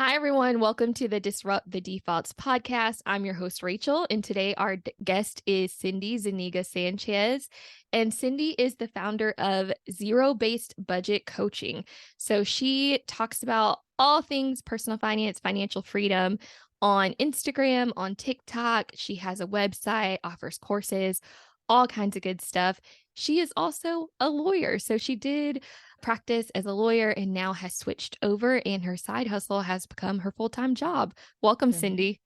Hi, everyone. Welcome to the Disrupt the Defaults podcast. I'm your host, Rachel, and today our guest is Cindy-Zuniga Sanchez. And Cindy is the founder of Zero-Based Budget Coaching. So she talks about all things personal finance, financial freedom on Instagram, on TikTok. She has a website, offers courses, all kinds of good stuff. She is also a lawyer. So she did practice as a lawyer and now has switched over, and her side hustle has become her full-time job. Welcome, Cindy.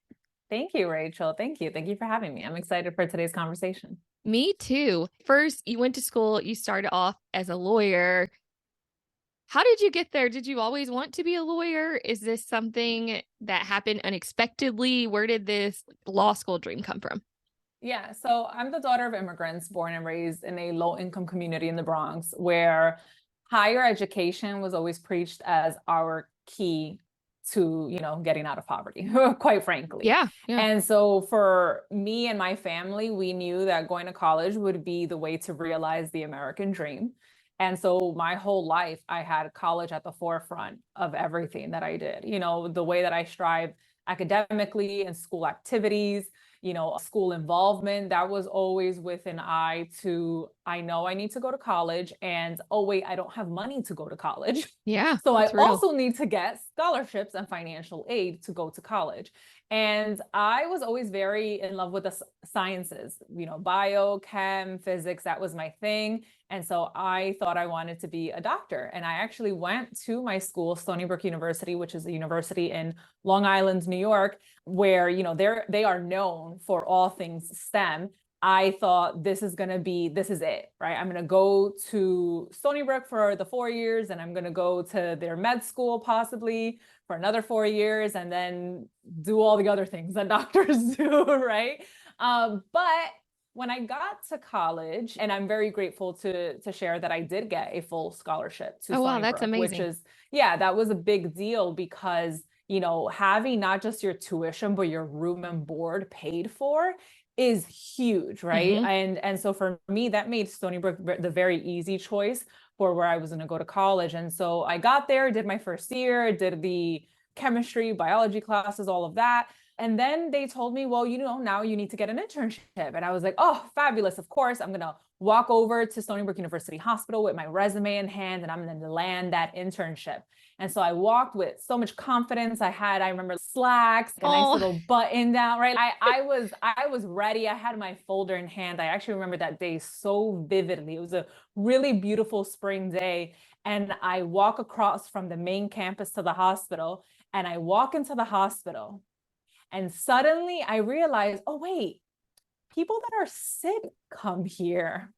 Thank you, Rachel. Thank you. Thank you for having me. I'm excited for today's conversation. Me too. First, you went to school, you started off as a lawyer. How did you get there? Did you always want to be a lawyer? Is this something that happened unexpectedly? Where did this law school dream come from? Yeah, so I'm the daughter of immigrants born and raised in a low-income community in the Bronx where higher education was always preached as our key to, getting out of poverty, quite frankly. Yeah. And so for me and my family, we knew that going to college would be the way to realize the American dream. And so my whole life, I had college at the forefront of everything that I did. The way that I strive academically and school activities, school involvement, that was always with an eye to, I know I need to go to college, and oh wait, I don't have money to go to college. Yeah. So I That's real. also need to get scholarships and financial aid to go to college. And I was always very in love with the sciences, bio, chem, physics, that was my thing. And so I thought I wanted to be a doctor. And I actually went to my school, Stony Brook University, which is a university in Long Island, New York, where, they are known for all things STEM. I thought this is it, right? I'm going to go to Stony Brook for the 4 years, and I'm going to go to their med school possibly for another 4 years, and then do all the other things that doctors do, right? But when I got to college, and I'm very grateful to share that I did get a full scholarship to Oh, wow. Stony That's Brook, which amazing. is, that was a big deal because, having not just your tuition, but your room and board paid for is huge, right? Mhm. And so for me, that made Stony Brook the very easy choice for where I was going to go to college. And so I got there, did my first year, did the chemistry, biology classes, all of that. And then they told me, well, now you need to get an internship. And I was like, oh, fabulous. Of course, I'm going to walk over to Stony Brook University Hospital with my resume in hand, and I'm going to land that internship. And so I walked with so much confidence. I remember slacks, a nice little button down, right? I was ready. I had my folder in hand. I actually remember that day so vividly. It was a really beautiful spring day. And I walk across from the main campus to the hospital, and I walk into the hospital. And suddenly I realized, oh, wait, people that are sick come here.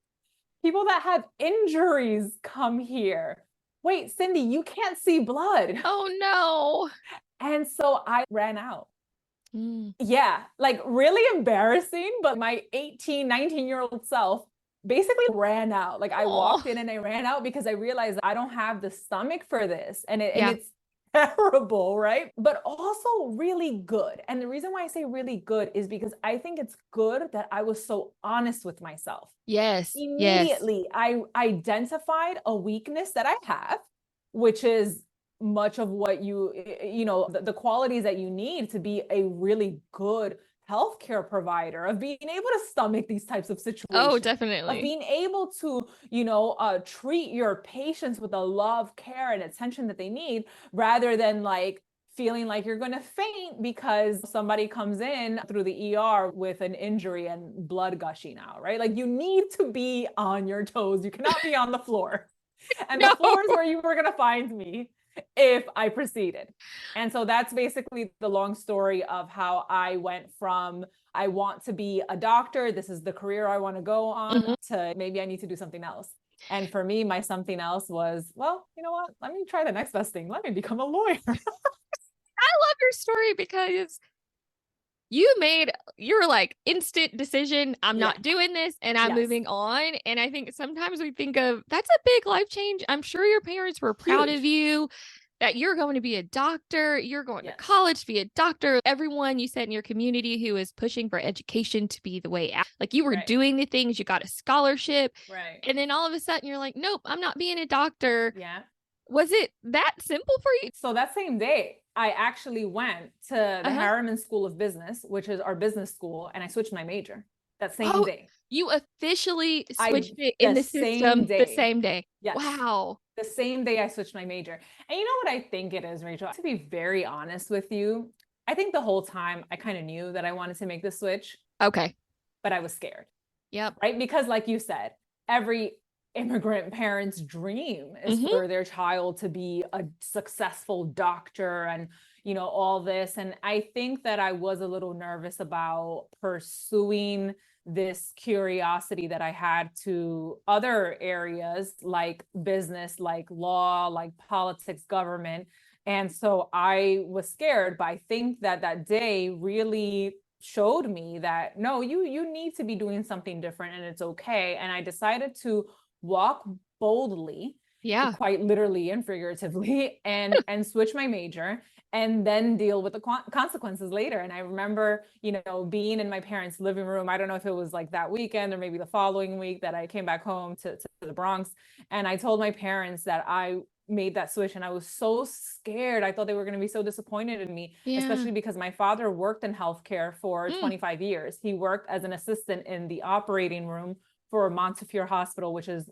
People that have injuries come here. Wait, Cindy, you can't see blood. Oh, no. And so I ran out. Mm. Yeah, like really embarrassing, but my 18, 19-year-old self basically ran out. Like I walked in and I ran out because I realized I don't have the stomach for this. And it's terrible, right? But also really good. And the reason why I say really good is because I think it's good that I was so honest with myself. Yes. Immediately, I identified a weakness that I have, which is much of what the qualities that you need to be a really good healthcare provider, of being able to stomach these types of situations. Oh, definitely. Of being able to, treat your patients with the love, care, and attention that they need, rather than like feeling like you're going to faint because somebody comes in through the ER with an injury and blood gushing out, right? Like you need to be on your toes. You cannot be on the floor. And No. the floor is where you were going to find me if I proceeded. And so that's basically the long story of how I went from, I want to be a doctor, this is the career I want to go on, to maybe I need to do something else. And for me, my something else was, well, you know what? Let me try the next best thing. Let me become a lawyer. I love your story because you were like instant decision. I'm not doing this, and I'm moving on. And I think sometimes we think of that's a big life change. I'm sure your parents were proud of you that you're going to be a doctor. You're going to college to be a doctor. Everyone you said in your community who is pushing for education to be the way out, like you were doing the things, you got a scholarship. Right. And then all of a sudden you're like, nope, I'm not being a doctor. Yeah. Was it that simple for you? So that same day, I actually went to the Uh-huh. Harriman School of Business, which is our business school, and I switched my major that same Oh, day. you officially I switched it in the the same system the day. same day. Yes. Wow. The same day I switched my major. And you know what I think it is, Rachel? To be very honest with you, I think the whole time I kind of knew that I wanted to make the switch, Okay. but I was scared. Yep. Right? Because like you said, every immigrant parent's dream is Mm-hmm. for their child to be a successful doctor and, all this. And I think that I was a little nervous about pursuing this curiosity that I had to other areas like business, like law, like politics, government. And so I was scared, but I think that that day really showed me that no, you need to be doing something different and it's okay. And I decided to walk boldly, Yeah. quite literally and figuratively, and switch my major and then deal with the consequences later. And I remember, being in my parents' living room. I don't know if it was like that weekend or maybe the following week that I came back home to the Bronx. And I told my parents that I made that switch, and I was so scared. I thought they were going to be so disappointed in me, Yeah. especially because my father worked in healthcare for 25 years. He worked as an assistant in the operating room for Montefiore Hospital, which is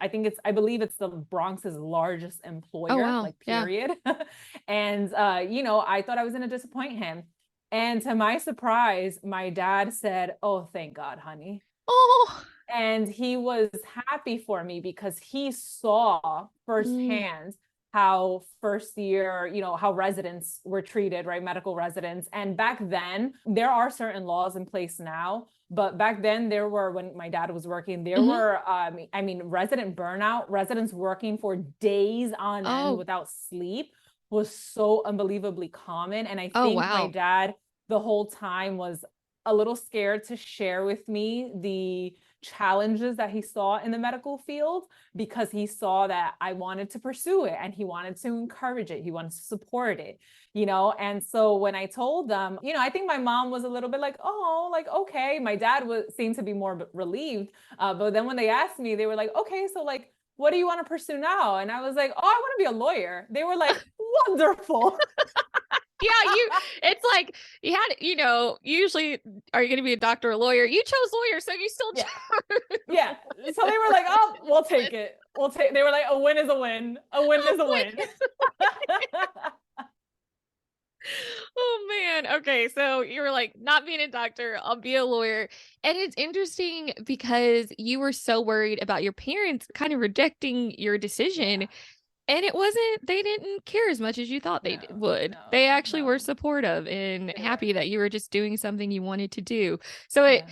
I believe it's the Bronx's largest employer, Oh, wow. like Yeah. period. And I thought I was going to disappoint him. And to my surprise, my dad said, "Oh, thank God, honey." Oh. And he was happy for me because he saw Mm. firsthand how first year, how residents were treated, right? Medical residents. And back then, there are certain laws in place now, but back then when my dad was working, there Mm-hmm. were, resident burnout, residents working for days on end Oh. without sleep was so unbelievably common. And I Oh, think my wow. dad the whole time was a little scared to share with me the challenges that he saw in the medical field, because he saw that I wanted to pursue it and he wanted to encourage it. He wanted to support it, And so when I told them, I think my mom was a little bit like, "Oh, like, okay." My dad seemed to be more relieved. But then when they asked me, they were like, "Okay, so like, what do you want to pursue now?" And I was like, "Oh, I want to be a lawyer." They were like, "Wonderful." Yeah, it's like you had, usually are you going to be a doctor or a lawyer? You chose lawyer, so you still Yeah. chose. Yeah. So they were like, "Oh, we'll take it. They were like, "A win is a win. A win is a win." Oh man. Okay. So you were like, not being a doctor, I'll be a lawyer. And it's interesting because you were so worried about your parents kind of rejecting your decision. Yeah. And they didn't care as much as you thought they No, would. They no, actually were no. supportive and They were. happy that you were just doing something you wanted to do. So Yeah.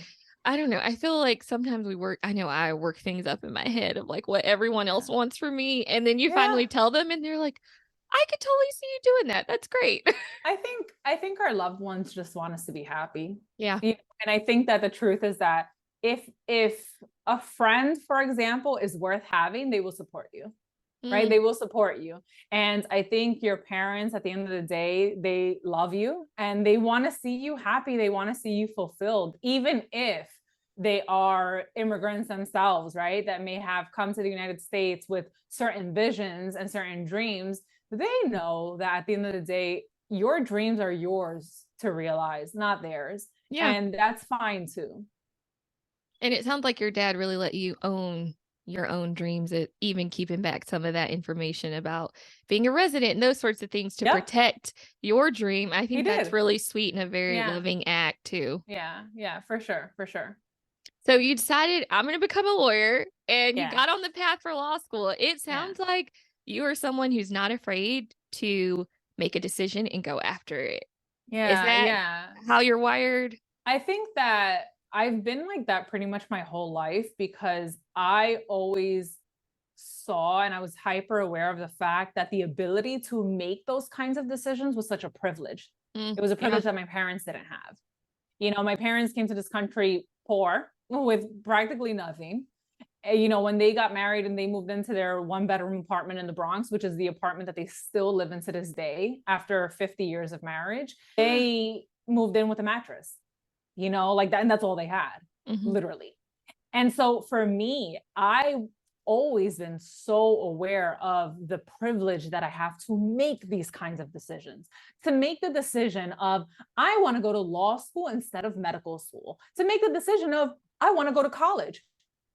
I don't know. I feel like sometimes I know I work things up in my head of like what everyone Yeah. else wants from me. And then you Yeah. finally tell them and they're like, I could totally see you doing that. That's great. I think our loved ones just want us to be happy. Yeah. And I think that the truth is that if a friend, for example, is worth having, they will support you. Right? Mm, They will support you. And I think your parents, at the end of the day, they love you and they want to see you happy. They want to see you fulfilled, even if they are immigrants themselves, right? That may have come to the United States with certain visions and certain dreams. They know that at the end of the day, your dreams are yours to realize, not theirs. yeah. And that's fine too. And it sounds like your dad really let you own your own dreams, even keeping back some of that information about being a resident and those sorts of things to Yep, protect your dream. I he think that's did. really sweet and a very Yeah. loving act too. Yeah. Yeah, for sure. For sure. So you decided I'm going to become a lawyer and you Yeah. got on the path for law school. It Yeah. sounds like you are someone who's not afraid to make a decision and go after it. Is Yeah. that Yeah. how you're wired? I think that I've been like that pretty much my whole life, because I always saw and I was hyper aware of the fact that the ability to make those kinds of decisions was such a privilege. It was a Yeah. privilege that my parents didn't have. My parents came to this country poor with practically nothing. When they got married and they moved into their 1-bedroom apartment in the Bronx, which is the apartment that they still live in to this day after 50 years of marriage, they moved in with a mattress, like that. And that's all they had, Mhm. literally. And so for me, I always been so aware of the privilege that I have to make these kinds of decisions, to make the decision of, I want to go to law school instead of medical school, to make the decision of, I want to go to college,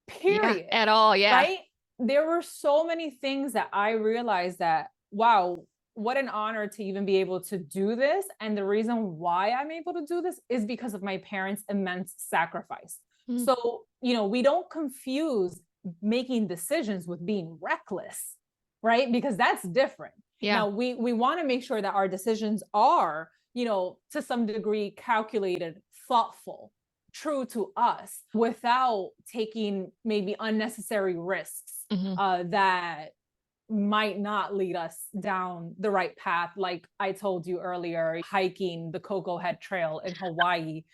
period. At all. Yeah. Right? There were so many things that I realized that, wow, what an honor to even be able to do this. And the reason why I'm able to do this is because of my parents' immense sacrifice. So, we don't confuse making decisions with being reckless, right? Because that's different. Yeah. Now, we want to make sure that our decisions are, to some degree calculated, thoughtful, true to us, without taking maybe unnecessary risks that might not lead us down the right path. Like I told you earlier, hiking the Coco Head Trail in Hawaii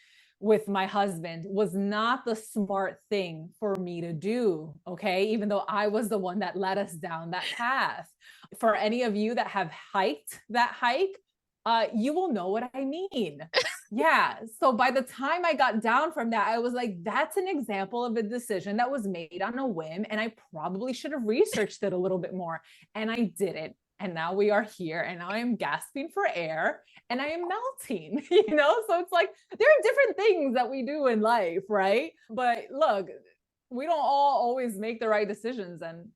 with my husband was not the smart thing for me to do. Okay. Even though I was the one that led us down that path. For any of you that have hiked that hike, you will know what I mean. Yeah. So by the time I got down from that, I was like, that's an example of a decision that was made on a whim. And I probably should have researched it a little bit more. And I didn't. And now we are here, and now I am gasping for air and I am melting, So it's like, there are different things that we do in life, right? But look, we don't all always make the right decisions. And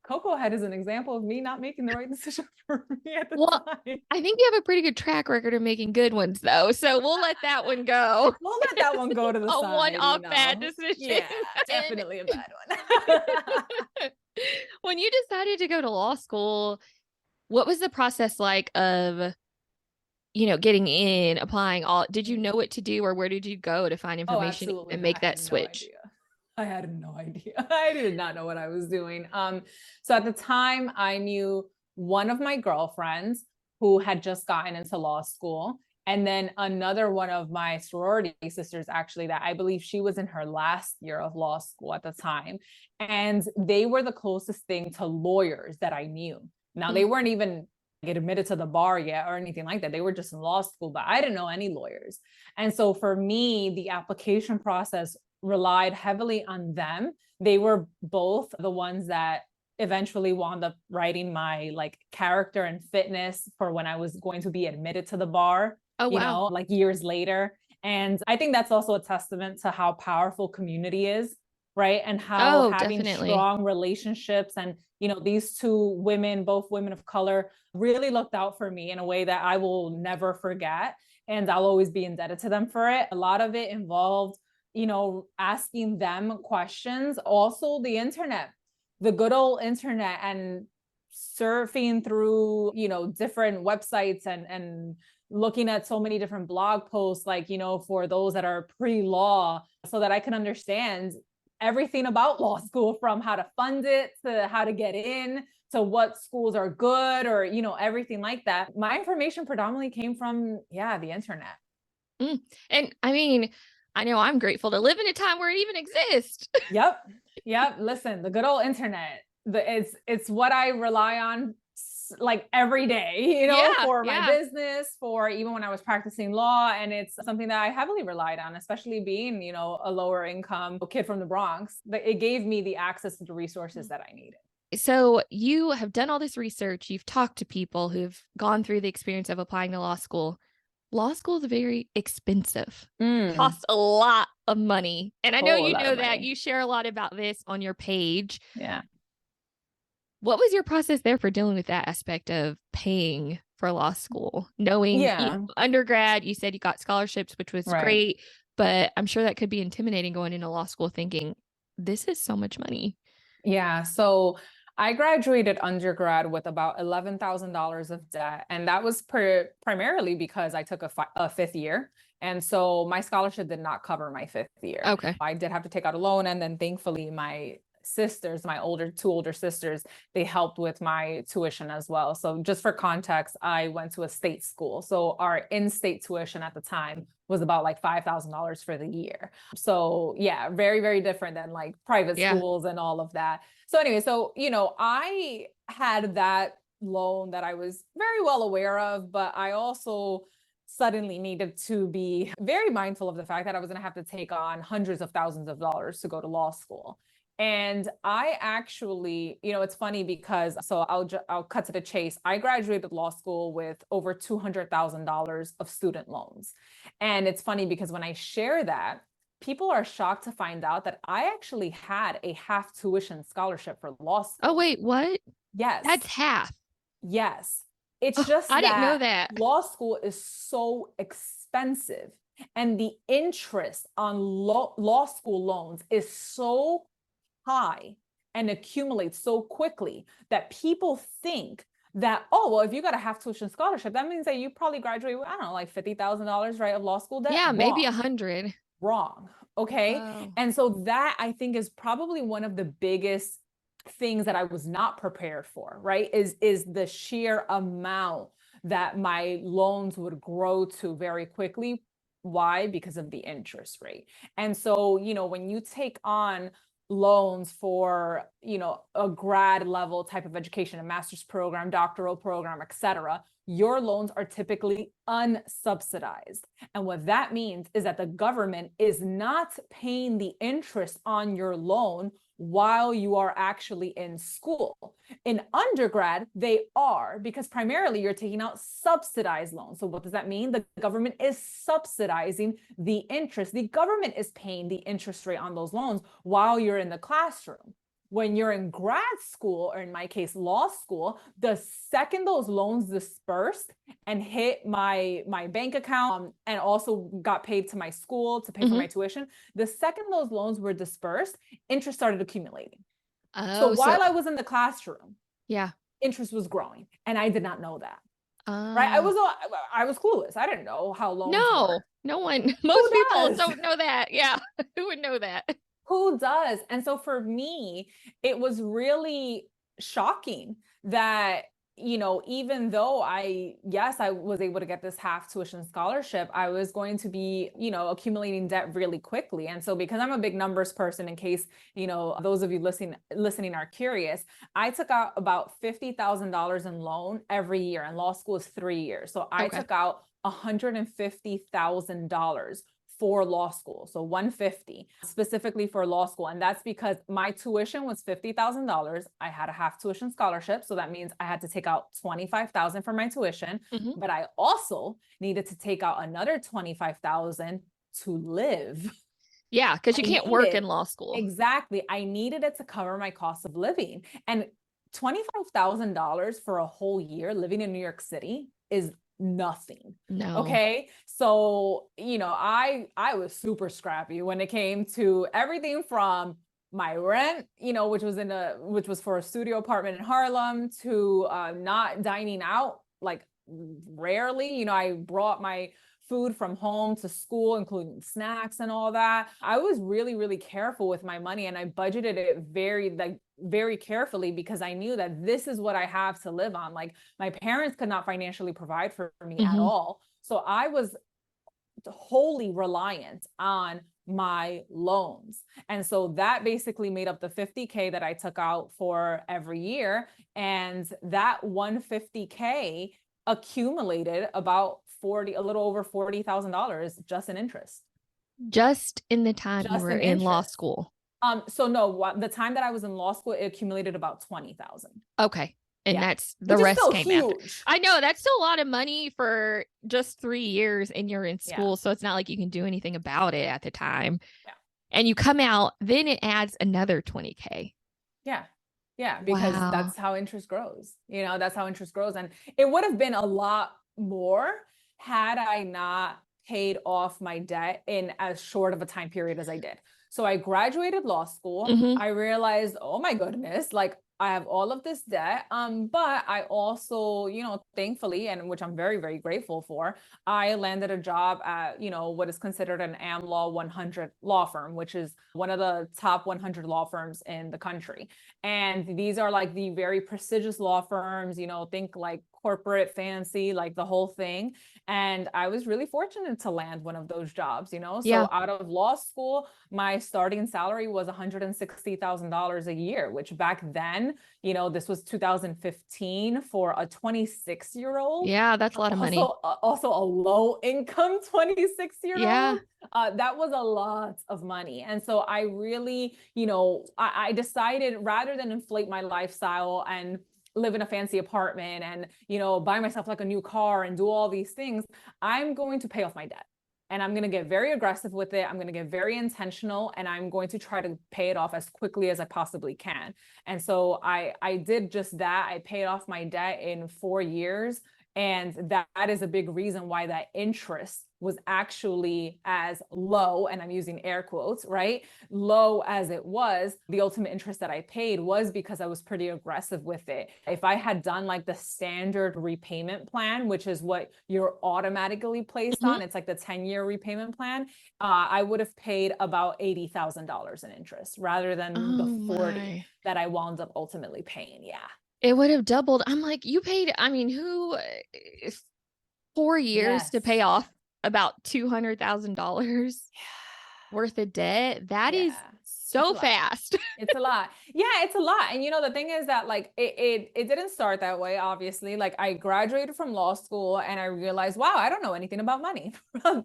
Coco Head is an example of me not making the right decision for me at the time. I think you have a pretty good track record of making good ones, though. So we'll let that one go. We'll let that one go to the side. One-off bad decision. Yeah, definitely a bad one. When you decided to go to law school, what was the process like of, getting in, applying did you know what to do, or where did you go to find information and make that switch? I had no idea. I did not know what I was doing. So at the time I knew one of my girlfriends who had just gotten into law school. And then another one of my sorority sisters, actually, that I believe she was in her last year of law school at the time. And they were the closest thing to lawyers that I knew. Now, they weren't even get admitted to the bar yet or anything like that. They were just in law school, but I didn't know any lawyers. And so for me, the application process relied heavily on them. They were both the ones that eventually wound up writing my character and fitness for when I was going to be admitted to the bar, years later. And I think that's also a testament to how powerful community is, right? And how having strong relationships and, these two women, both women of color, really looked out for me in a way that I will never forget. And I'll always be indebted to them for it. A lot of it involved, asking them questions. Also the internet, the good old internet, and surfing through, different websites and looking at so many different blog posts, for those that are pre-law, so that I can understand everything about law school, from how to fund it to how to get in to what schools are good, or, everything like that. My information predominantly came from, the internet. And I mean, I know I'm grateful to live in a time where it even exists. Yep. Listen, the good old internet, it's what I rely on every day, for my business, for even when I was practicing law. And it's something that I heavily relied on, especially being, a lower income kid from the Bronx. But it gave me the access to the resources that I needed. So you have done all this research. You've talked to people who've gone through the experience of applying to law school. Law school is very expensive. Costs a lot of money. And I know you know that. You share a lot about this on your page. Yeah. What was your process there for dealing with that aspect of paying for law school? Knowing undergrad, you said you got scholarships, which was great, but I'm sure that could be intimidating going into law school thinking, this is so much money. Yeah. So I graduated undergrad with about $11,000 of debt. And that was primarily because I took a fifth year. And so my scholarship did not cover my fifth year. Okay. I did have to take out a loan. And then thankfully my sisters, my two older sisters, they helped with my tuition as well. So just for context, I went to a state school. So our in-state tuition at the time was about $5,000 for the year. So yeah, very, very different than private schools and all of that. So anyway, I had that loan that I was very well aware of, but I also suddenly needed to be very mindful of the fact that I was going to have to take on hundreds of thousands of dollars to go to law school. And I actually, it's funny because I'll cut to the chase. I graduated law school with over $200,000 of student loans. And it's funny because when I share that, people are shocked to find out that I actually had a half tuition scholarship for law school. Oh, wait, what? Yes. That's half. Yes. It's Oh, just I didn't know that that. law school is so expensive, and the interest on law school loans is so high and accumulates so quickly that people think that, oh, well, if you got a half tuition scholarship, that means that you probably graduate with, I don't know, like $50,000, right, of law school debt. Yeah, maybe Wrong. 100. Wrong. Okay. Oh. And so that, I think, is probably one of the biggest things that I was not prepared for, right? Is the sheer amount that my loans would grow to very quickly. Why? Because of the interest rate. And so, when you take on loans for, a grad level type of education, a master's program, doctoral program, etc., your loans are typically unsubsidized. And what that means is that the government is not paying the interest on your loan while you are actually in school. In undergrad, they are, because primarily you're taking out subsidized loans. So what does that mean? The government is subsidizing the interest. The government is paying the interest rate on those loans while you're in the classroom. When you're in grad school, or in my case, law school, the second those loans dispersed and hit my bank account, and also got paid to my school to pay for my tuition, the second those loans were dispersed, interest started accumulating. So Oh, while I was in the classroom, yeah. interest was growing, and I did not know that. Right? I was clueless. I didn't know how loans work. No one, most people don't know that. Yeah. Who would know that? Who does? And so for me, it was really shocking that, even though I was able to get this half tuition scholarship, I was going to be, accumulating debt really quickly. And so because I'm a big numbers person, in case, those of you listening are curious, I took out about $50,000 in loan every year, and law school is 3 years. So I took out $150,000 for law school. So 150 specifically for law school. And that's because my tuition was $50,000. I had a half tuition scholarship. So that means I had to take out 25,000 for my tuition, but I also needed to take out another 25,000 to live. Yeah, because you can't work in law school. Exactly. I needed it to cover my cost of living. And $25,000 for a whole year living in New York City is nothing. No. Okay. So, I was super scrappy when it came to everything from my rent, which was for a studio apartment in Harlem, to not dining out, like rarely. I brought my food from home to school, including snacks and all that. I was really, really careful with my money, and I budgeted it very carefully, because I knew that this is what I have to live on. Like, my parents could not financially provide for me at all. So I was wholly reliant on my loans. And so that basically made up the $50K that I took out for every year. And that $150K accumulated about a little over $40,000 just in interest. Just in the time you were in law school. So no, the time that I was in law school, it accumulated about 20,000. Okay. And that's the rest came huge. after. I know that's still a lot of money for just 3 years and you're in school. So it's not like you can do anything about it at the time. Yeah. And you come out, then it adds another 20K. Yeah. Yeah. Because that's how interest grows. That's how interest grows. And it would have been a lot more had I not paid off my debt in as short of a time period as I did. So I graduated law school. I realized, oh my goodness, like, I have all of this debt. But I also, thankfully, and which I'm very, very grateful for, I landed a job at, what is considered an AmLaw 100 law firm, which is one of the top 100 law firms in the country. And these are like the very prestigious law firms, think like corporate, fancy, like the whole thing. And I was really fortunate to land one of those jobs, you know? Yeah. So out of law school, my starting salary was $160,000 a year, which back then, you know, this was 2015 for a 26-year-old. Yeah, that's a lot of money. Also a low income 26-year-old. Yeah. That was a lot of money. And so I really, you know, I decided rather than inflate my lifestyle and live in a fancy apartment and, you know, buy myself like a new car and do all these things, I'm going to pay off my debt. And I'm going to get very aggressive with it. I'm going to get very intentional, and I'm going to try to pay it off as quickly as I possibly can. And so I did just that. I paid off my debt in 4 years. And that is a big reason why that interest was actually as low, and I'm using air quotes, right? Low as it was. The ultimate interest that I paid was because I was pretty aggressive with it. If I had done like the standard repayment plan, which is what you're automatically placed on, it's like the 10-year repayment plan, I would have paid about $80,000 in interest rather than the 40 that I wound up ultimately paying. Yeah. It would have doubled. I'm like, you paid, I mean, who 4 years to pay off about $200,000 worth of debt? That is so fast. It's a lot. Yeah, it's a lot. And you know, the thing is that like it didn't start that way, obviously. Like I graduated from law school and I realized, wow, I don't know anything about money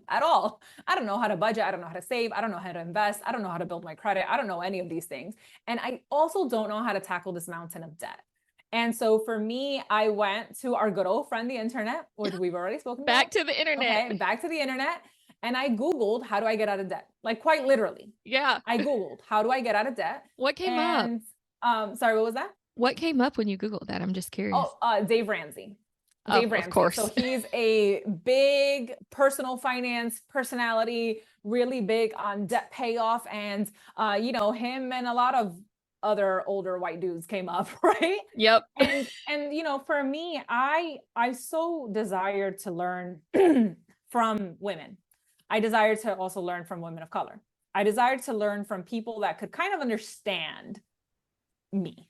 at all. I don't know how to budget. I don't know how to save. I don't know how to invest. I don't know how to build my credit. I don't know any of these things. And I also don't know how to tackle this mountain of debt. And so for me, I went to our good old friend, the internet, which we've already spoken about. Back to the internet. Okay, back to the internet. And I Googled, how do I get out of debt? Like quite literally. Yeah. I Googled, how do I get out of debt? What came up? Sorry, what was that? What came up when you Googled that? I'm just curious. Dave Ramsey. Dave Ramsey. Of course. So he's a big personal finance personality, really big on debt payoff. And, you know, him and a lot of other older white dudes came up, right? Yep. And you know, for me, I so desired to learn from women. I desired to also learn from women of color. I desired to learn from people that could kind of understand me,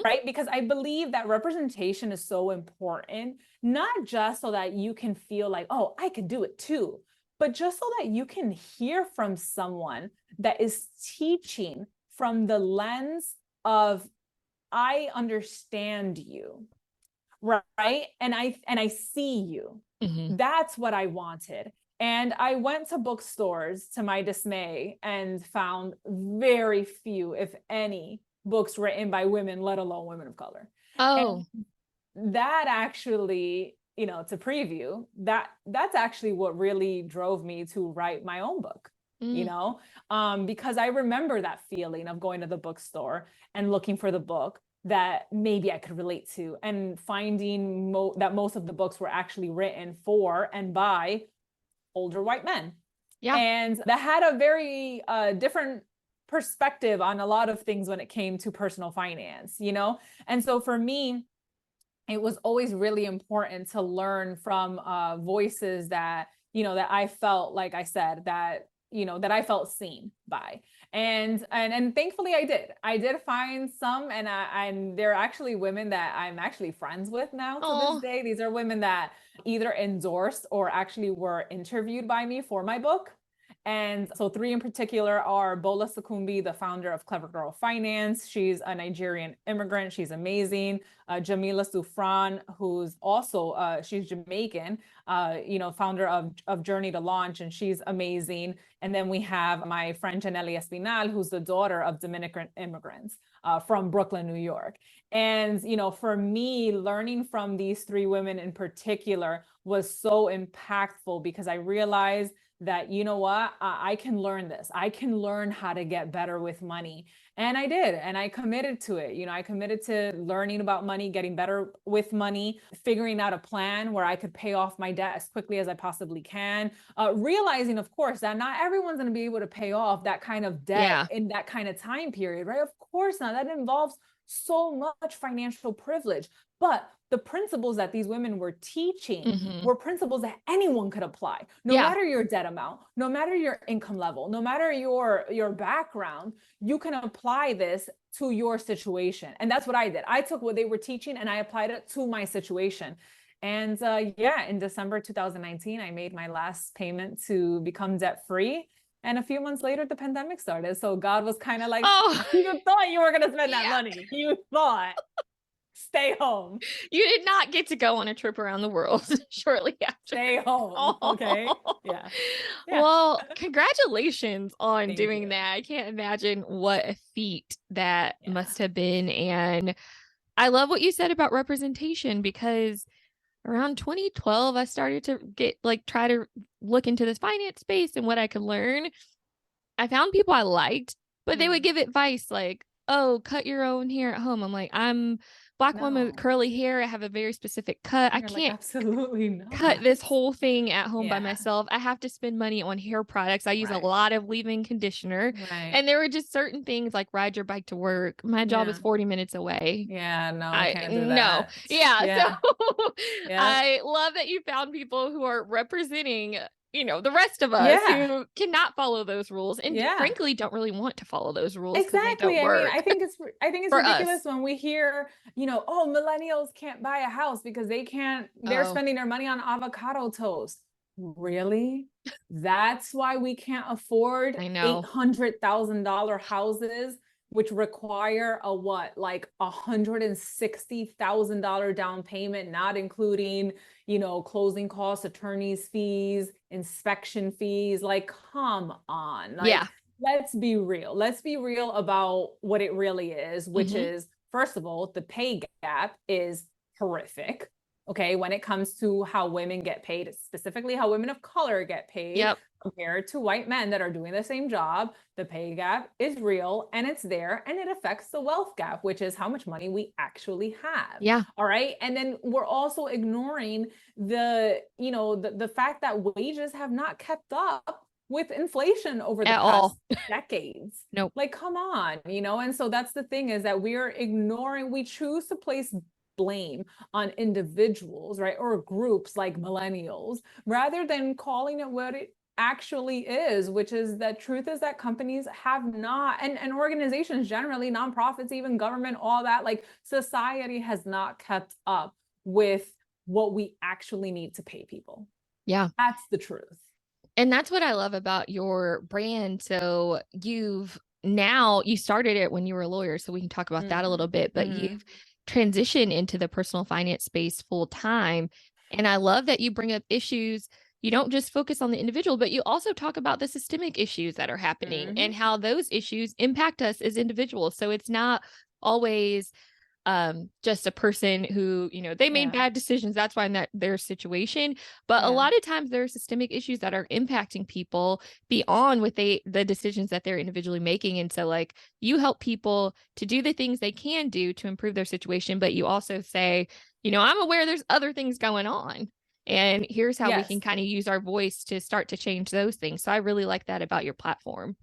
right? Because I believe that representation is so important, not just so that you can feel like, oh, I could do it too, but just so that you can hear from someone that is teaching from the lens of, I understand you, right? And I see you. That's what I wanted. And I went to bookstores, to my dismay, and found very few, if any, books written by women, let alone women of color. Oh. And that actually, you know, to preview, that's actually what really drove me to write my own book. You know, because I remember that feeling of going to the bookstore and looking for the book that maybe I could relate to, and finding that most of the books were actually written for and by older white men. Yeah. And that had a very different perspective on a lot of things when it came to personal finance, you know? And so for me, it was always really important to learn from voices that, you know, that I felt, like I said, that, you know, that I felt seen by. And thankfully I did find some, and they're actually women that I'm actually friends with now to this day. These are women that either endorsed or actually were interviewed by me for my book. And so 3 in particular are Bola Sukumbi, the founder of Clever Girl Finance. She's a Nigerian immigrant. She's amazing. Jamila Sufran, who's also, she's Jamaican, you know, founder of Journey to Launch, and she's amazing. And then we have my friend Janelle Espinal, who's the daughter of Dominican immigrants from Brooklyn, New York. And, you know, for me, learning from these 3 women in particular was so impactful, because I realized that, you know what, I can learn this. I can learn how to get better with money. And I did. And I committed to it. You know, I committed to learning about money, getting better with money, figuring out a plan where I could pay off my debt as quickly as I possibly can. Realizing, of course, that not everyone's going to be able to pay off that kind of debt in that kind of time period, right? Of course not. That involves so much financial privilege. But the principles that these women were teaching were principles that anyone could apply, no matter your debt amount, no matter your income level, no matter your background. You can apply this to your situation. And that's what I did. I took what they were teaching and I applied it to my situation. And yeah, in December 2019, I made my last payment to become debt free. And a few months later, the pandemic started. So God was kind of like, Oh, you thought you were going to spend that yeah. money. You thought, stay home. You did not get to go on a trip around the world shortly after. Stay home. Okay. Oh. Yeah. Yeah. Well, congratulations on Thank doing you. that. I can't imagine what a feat that Yeah. must have been. And I love what you said about representation, because around 2012, I started to try to look into this finance space and what I could learn. I found people I liked, but they would give advice like, oh, cut your own hair at home. I'm like, I'm Black woman with No. curly hair. I have a very specific cut. I You're like, can't absolutely cut not. this whole thing at home by Yeah. myself. I have to spend money on hair products. I use a Right. lot of leave-in conditioner. Right. And there were just certain things like ride your bike to work. My job is Yeah. 40 minutes away. Yeah. No, I can't do no. that. Yeah. Yeah. So Yeah. I love that you found people who are representing, the rest of us Yeah. who cannot follow those rules and Yeah. frankly don't really want to follow those rules because they Exactly. don't I mean, work I think it's for ridiculous us. when we hear, oh, millennials can't buy a house because they're Oh, spending their money on avocado toast. Really? That's why we can't afford I know. $800,000 houses, which require a what, like $160,000 down payment, not including, closing costs, attorney's fees, inspection fees. Like, come on. Yeah. Like, let's be real. Let's be real about what it really is, which Mhm. is, first of all, the pay gap is horrific. Okay, when it comes to how women get paid, specifically how women of color get paid Yep. compared to white men that are doing the same job, the pay gap is real and it's there, and it affects the wealth gap, which is how much money we actually have. Yeah. All right. And then we're also ignoring the fact that wages have not kept up with inflation over the At past all. decades. Nope. Like, come on, and so that's the thing, is that we choose to place blame on individuals, right? Or groups like millennials, rather than calling it what it actually is, which is that truth is that companies have not, and organizations generally, nonprofits, even government, all that, like society has not kept up with what we actually need to pay people. Yeah. That's the truth. And that's what I love about your brand. So you started it when you were a lawyer, so we can talk about that a little bit, but you've transitioned into the personal finance space full time. And I love that you bring up issues. You don't just focus on the individual, but you also talk about the systemic issues that are happening and how those issues impact us as individuals. So it's not always just a person who, they made bad decisions. That's why in their situation. But a lot of times there are systemic issues that are impacting people beyond what the decisions that they're individually making. And so like you help people to do the things they can do to improve their situation. But you also say, I'm aware there's other things going on. And here's how we can kind of use our voice to start to change those things. So I really like that about your platform.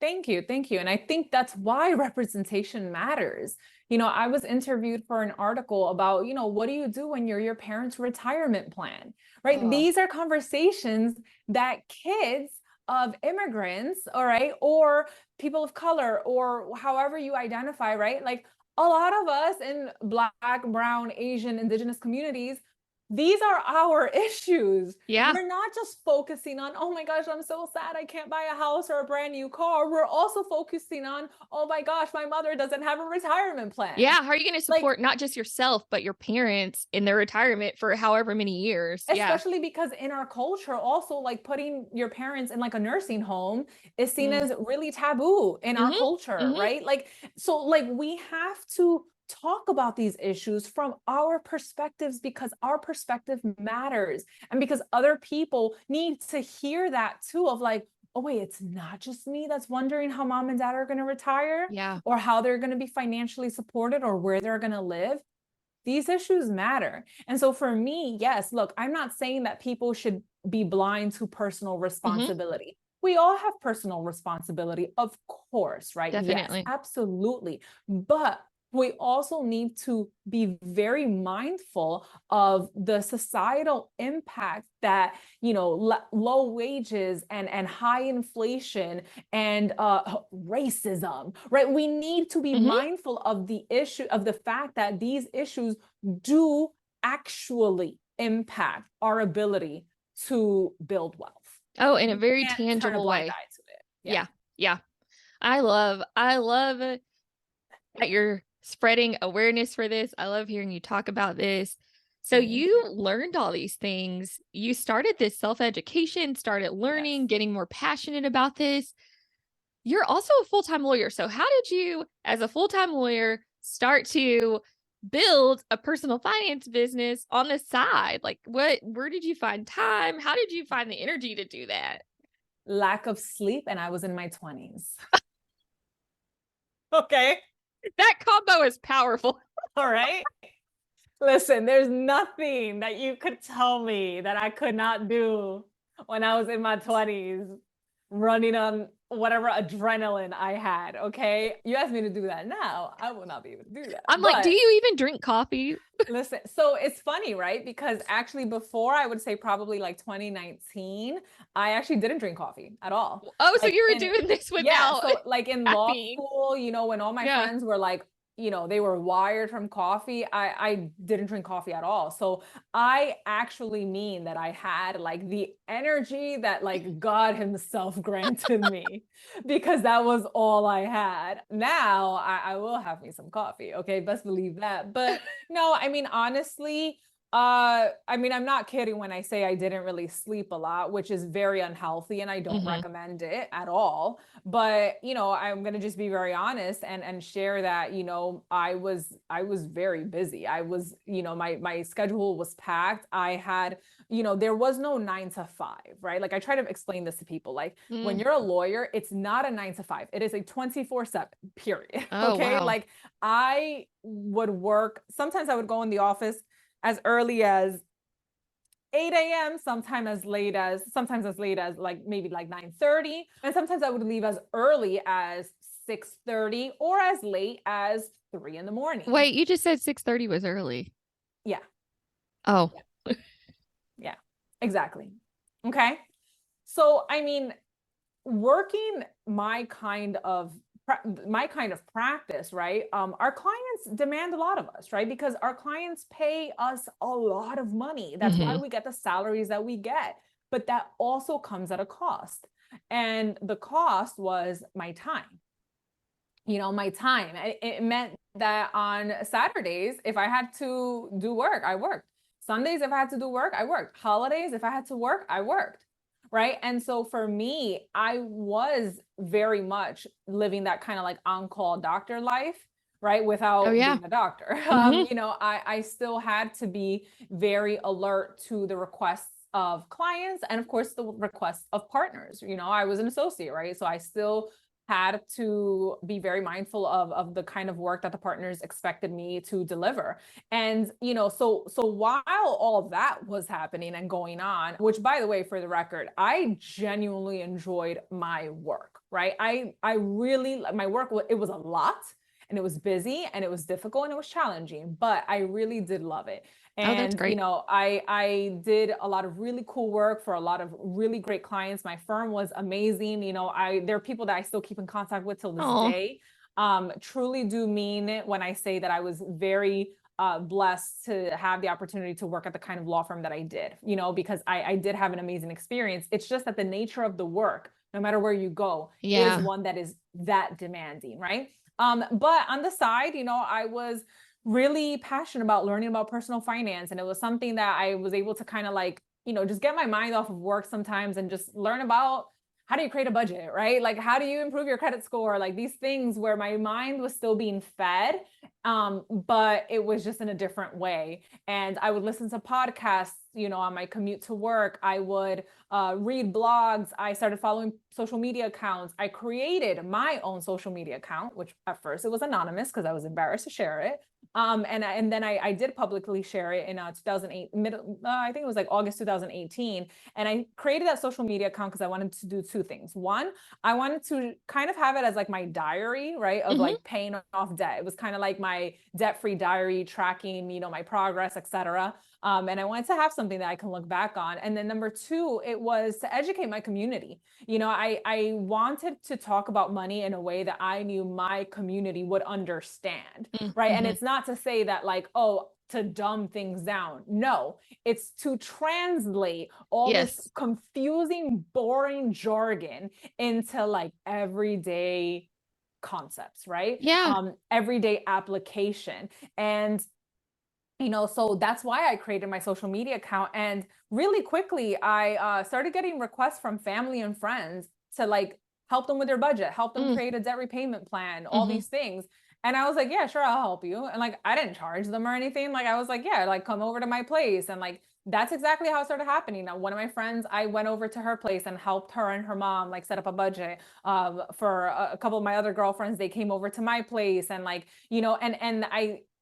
Thank you. Thank you. And I think that's why representation matters. I was interviewed for an article about, what do you do when you're your parents' retirement plan, right? These are conversations that kids of immigrants, all right, or people of color, or however you identify, right? Like a lot of us in Black, Brown, Asian, Indigenous communities, these are our issues. Yeah. We're not just focusing on, oh my gosh, I'm so sad I can't buy a house or a brand new car. We're also focusing on, oh my gosh, my mother doesn't have a retirement plan. Yeah. How are you going to support not just yourself, but your parents in their retirement for however many years? Especially because in our culture, also like putting your parents in like a nursing home is seen as really taboo in our culture, right? Like, so like we have to talk about these issues from our perspectives, because our perspective matters, and because other people need to hear that too, of like, oh wait, it's not just me that's wondering how mom and dad are going to retire, or how they're going to be financially supported, or where they're going to live. These issues matter. And so for me, yes, look, I'm not saying that people should be blind to personal responsibility. We all have personal responsibility, of course, right? Definitely. Yes, absolutely. But we also need to be very mindful of the societal impact that, low wages and high inflation and racism, right? We need to be mindful of the issue, of the fact that these issues do actually impact our ability to build wealth. Oh, in a You very can't turn a tangible blind way. eye to it. Yeah. Yeah. I love that you're spreading awareness for this. I love hearing you talk about this. So you learned all these things. You started this self-education, started learning, Yes. getting more passionate about this. You're also a full-time lawyer. So how did you, as a full-time lawyer, start to build a personal finance business on the side? Like where did you find time? How did you find the energy to do that? Lack of sleep, and I was in my 20s. Okay. That combo is powerful. All right. Listen, there's nothing that you could tell me that I could not do when I was in my 20s, running on whatever adrenaline I had. Okay. You asked me to do that now, I will not be able to do that. I'm like, do But you even drink coffee? listen, so it's funny, right? Because actually, before, I would say probably like 2019, I actually didn't drink coffee at all. Oh, so Like you were in, doing this yeah, without so like in law caffeine. school, when all my Yeah. friends were like, they were wired from coffee, I didn't drink coffee at all. So I actually mean that I had like the energy that like God himself granted me, because that was all I had. Now I will have me some coffee. Okay. Best believe that. But no, I mean, honestly, I mean, I'm not kidding when I say I didn't really sleep a lot, which is very unhealthy, and I don't recommend it at all. But, I'm going to just be very honest and share that, I was very busy. I was, my schedule was packed. I had, there was no 9 to 5, right? Like, I try to explain this to people, like, when you're a lawyer, it's not a 9 to 5. It is a 24/7 period. Oh, Okay. wow. Like, I would work. Sometimes I would go in the office as early as 8 a.m., sometimes as late as like maybe like 9:30. And sometimes I would leave as early as 6:30 or as late as 3 in the morning. Wait, you just said 6:30 was early. Yeah. Oh. Yeah, exactly. Okay. So, I mean, working my kind of practice, right? Our clients demand a lot of us, right? Because our clients pay us a lot of money. That's why we get the salaries that we get. But that also comes at a cost. And the cost was my time. My time. It meant that on Saturdays, if I had to do work, I worked. Sundays, if I had to do work, I worked. Holidays, if I had to work, I worked. Right. And so for me, I was very much living that kind of like on-call doctor life, right? Oh, Without yeah. being a doctor. I still had to be very alert to the requests of clients and of course the requests of partners. I was an associate, right? So I still had to be very mindful of the kind of work that the partners expected me to deliver. And, so while all of that was happening and going on, which by the way, for the record, I genuinely enjoyed my work, right? I really, my work, it was a lot, and it was busy, and it was difficult, and it was challenging, but I really did love it. Oh, that's And, great. I did a lot of really cool work for a lot of really great clients. My firm was amazing. There are people that I still keep in contact with till this Oh, day. Truly do mean it when I say that I was very blessed to have the opportunity to work at the kind of law firm that I did, because I did have an amazing experience. It's just that the nature of the work, no matter where you go, is yeah. one that is that demanding, right? But on the side, I was really passionate about learning about personal finance. And it was something that I was able to kind of like, just get my mind off of work sometimes and just learn about how do you create a budget, right? Like, how do you improve your credit score? Like these things where my mind was still being fed, but it was just in a different way. And I would listen to podcasts, on my commute to work. I would read blogs. I started following social media accounts. I created my own social media account, which at first it was anonymous because I was embarrassed to share it. And then I did publicly share it in 2008, I think it was like August 2018. And I created that social media account because I wanted to do two things. One, I wanted to kind of have it as like my diary, right? Of like paying off debt. It was kind of like my debt-free diary, tracking, my progress, etc. And I wanted to have something that I can look back on. And then number two, it was to educate my community. I wanted to talk about money in a way that I knew my community would understand, right? And it's not to say that like, oh, to dumb things down. No, it's to translate all this Yes. confusing, boring jargon into like everyday concepts, right? Yeah. Everyday application. And so that's why I created my social media account. And really quickly, I started getting requests from family and friends to like help them with their budget, help them Mm. create a debt repayment plan, all Hmm. these things. And I was like, yeah, sure, I'll help you. And like, I didn't charge them or anything. Like, I was like, yeah, like come over to my place. And like, that's exactly how it started happening. Now, one of my friends, I went over to her place and helped her and her mom like set up a budget. For a couple of my other girlfriends, they came over to my place and like, and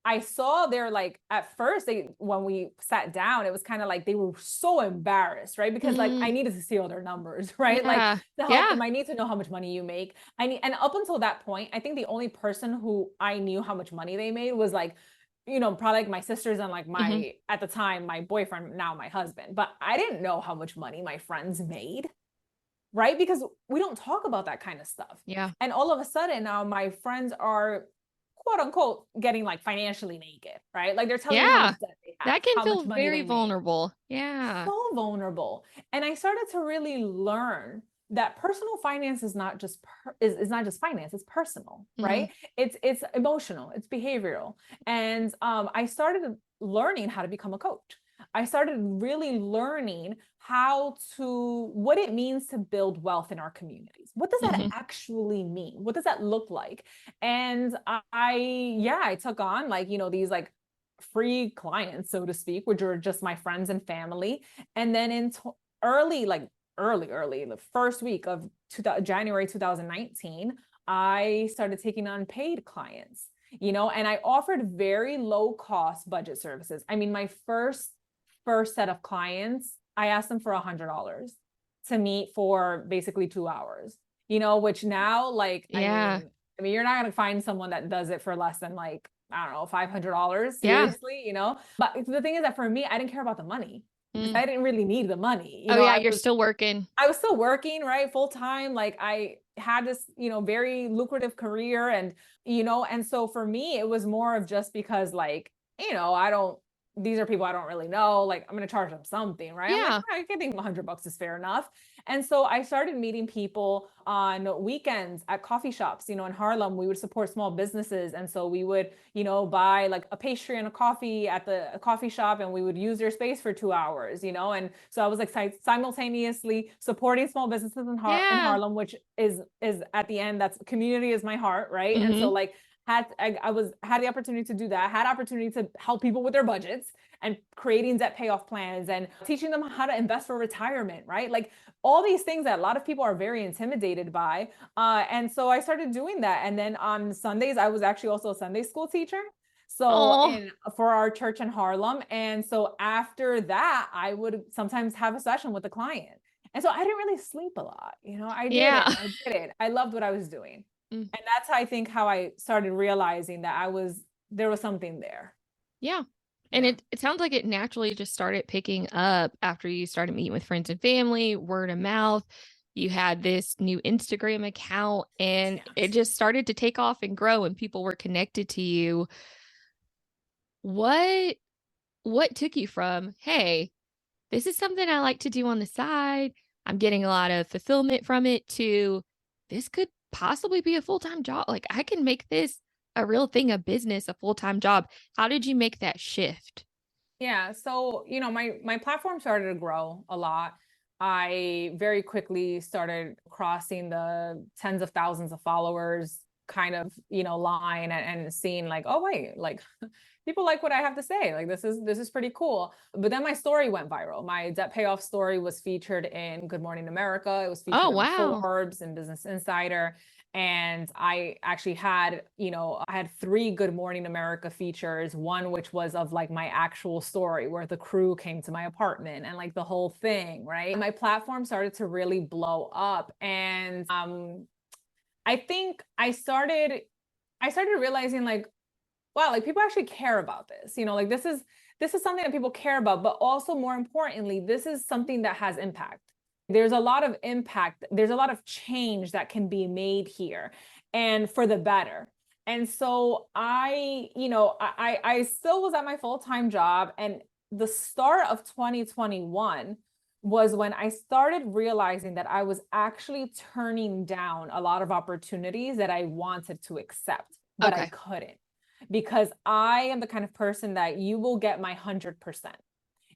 I saw their like at first when we sat down, it was kind of like they were so embarrassed, right? Because like I Mm. needed to see all their numbers, right? Like Yeah. to help Yeah. them, I need to know how much money you make. And up until that point, I think the only person who I knew how much money they made was like, probably like my sisters and like Hmm. my at the time my boyfriend, now my husband. But I didn't know how much money my friends made, right? Because we don't talk about that kind of stuff. Yeah. And all of a sudden now my friends are quote unquote getting like financially naked, right? Like they're telling me how much Yeah. debt they have, That can how much feel money very they made. vulnerable. Yeah. So vulnerable. And I started to really learn that personal finance is not just is not just finance, it's personal, Hmm. right? It's emotional, it's behavioral. And I started learning how to become a coach. I started really learning what it means to build wealth in our communities. What does that Hmm. actually mean? What does that look like? And I took on like, these like free clients, so to speak, which are just my friends and family. And then in early, like early, the first week of January 2019, I started taking on paid clients, and I offered very low cost budget services. I mean, my first set of clients, I asked them for $100 to meet for basically 2 hours, which now, like, Yeah. you're not going to find someone that does it for less than like, I don't know, $500, Yeah. seriously. But the thing is that for me, I didn't care about the money because Mm. I didn't really need the money. Oh yeah, you're still working. I was still working, right? Full time. Like I had this, very lucrative career and so for me, it was more of just because like, I don't, these are people I don't really know. Like I'm going to charge them something, right? I'm like, Yeah. I think $100 is fair enough. And so I started meeting people on weekends at coffee shops, in Harlem. We would support small businesses. And so we would, buy like a pastry and a coffee at the coffee shop and we would use their space for 2 hours, And so I was like simultaneously supporting small businesses in Yeah. Harlem, which is at the end, that's community is my heart, right? And so Hmm. like had the opportunity to do that, had opportunity to help people with their budgets and creating debt payoff plans and teaching them how to invest for retirement, right? Like all these things that a lot of people are very intimidated by. And so I started doing that. And then on Sundays, I was actually also a Sunday school teacher. So Oh, in for our church in Harlem. And so after that, I would sometimes have a session with the client. And so I didn't really sleep a lot. I did it. yeah. I did it. I loved what I was doing. Mm. And that's, I think, how I started realizing that there was something there. Yeah. And Yeah. it sounds like it naturally just started picking up after you started meeting with friends and family, word of mouth. You had this new Instagram account and it Yes. just started to take off and grow and people were connected to you. What what took you from, hey, this is something I like to do on the side. I'm getting a lot of fulfillment from it to this could possibly be a full-time job. Like I can make this a real thing, a business, a full-time job. How did you make that shift? Yeah. So, my platform started to grow a lot. I very quickly started crossing the tens of thousands of followers kind of, line and seeing like, oh wait, like people like what I have to say. Like this is pretty cool. But then my story went viral. My debt payoff story was featured in Good Morning America. It was Oh, featured on wow. Forbes and Business Insider. And I actually had, I had 3 Good Morning America features, one which was of like my actual story where the crew came to my apartment and like the whole thing, right? My platform started to really blow up. And I think I started realizing like, wow, like people actually care about this. Like this is something that people care about, but also more importantly, this is something that has impact. There's a lot of impact, there's a lot of change that can be made here and for the better. And so I still was at my full-time job, and the start of 2021 was when I started realizing that I was actually turning down a lot of opportunities that I wanted to accept, but I Okay. couldn't, because I am the kind of person that you will get my 100%.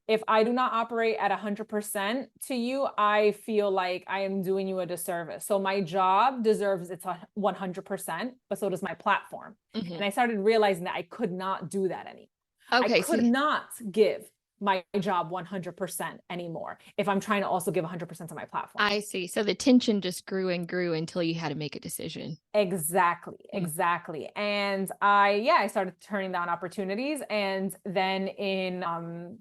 If I do not operate at 100% to you, I feel like I am doing you a disservice. So my job deserves its 100%, but so does my platform. Mhm. And I started realizing that I could not do that anymore. I Okay. So could not give my job 100% anymore if I'm trying to also give 100% to my platform. I see. So the tension just grew and grew until you had to make a decision. Exactly, Mm. exactly. And I started turning down opportunities. And then in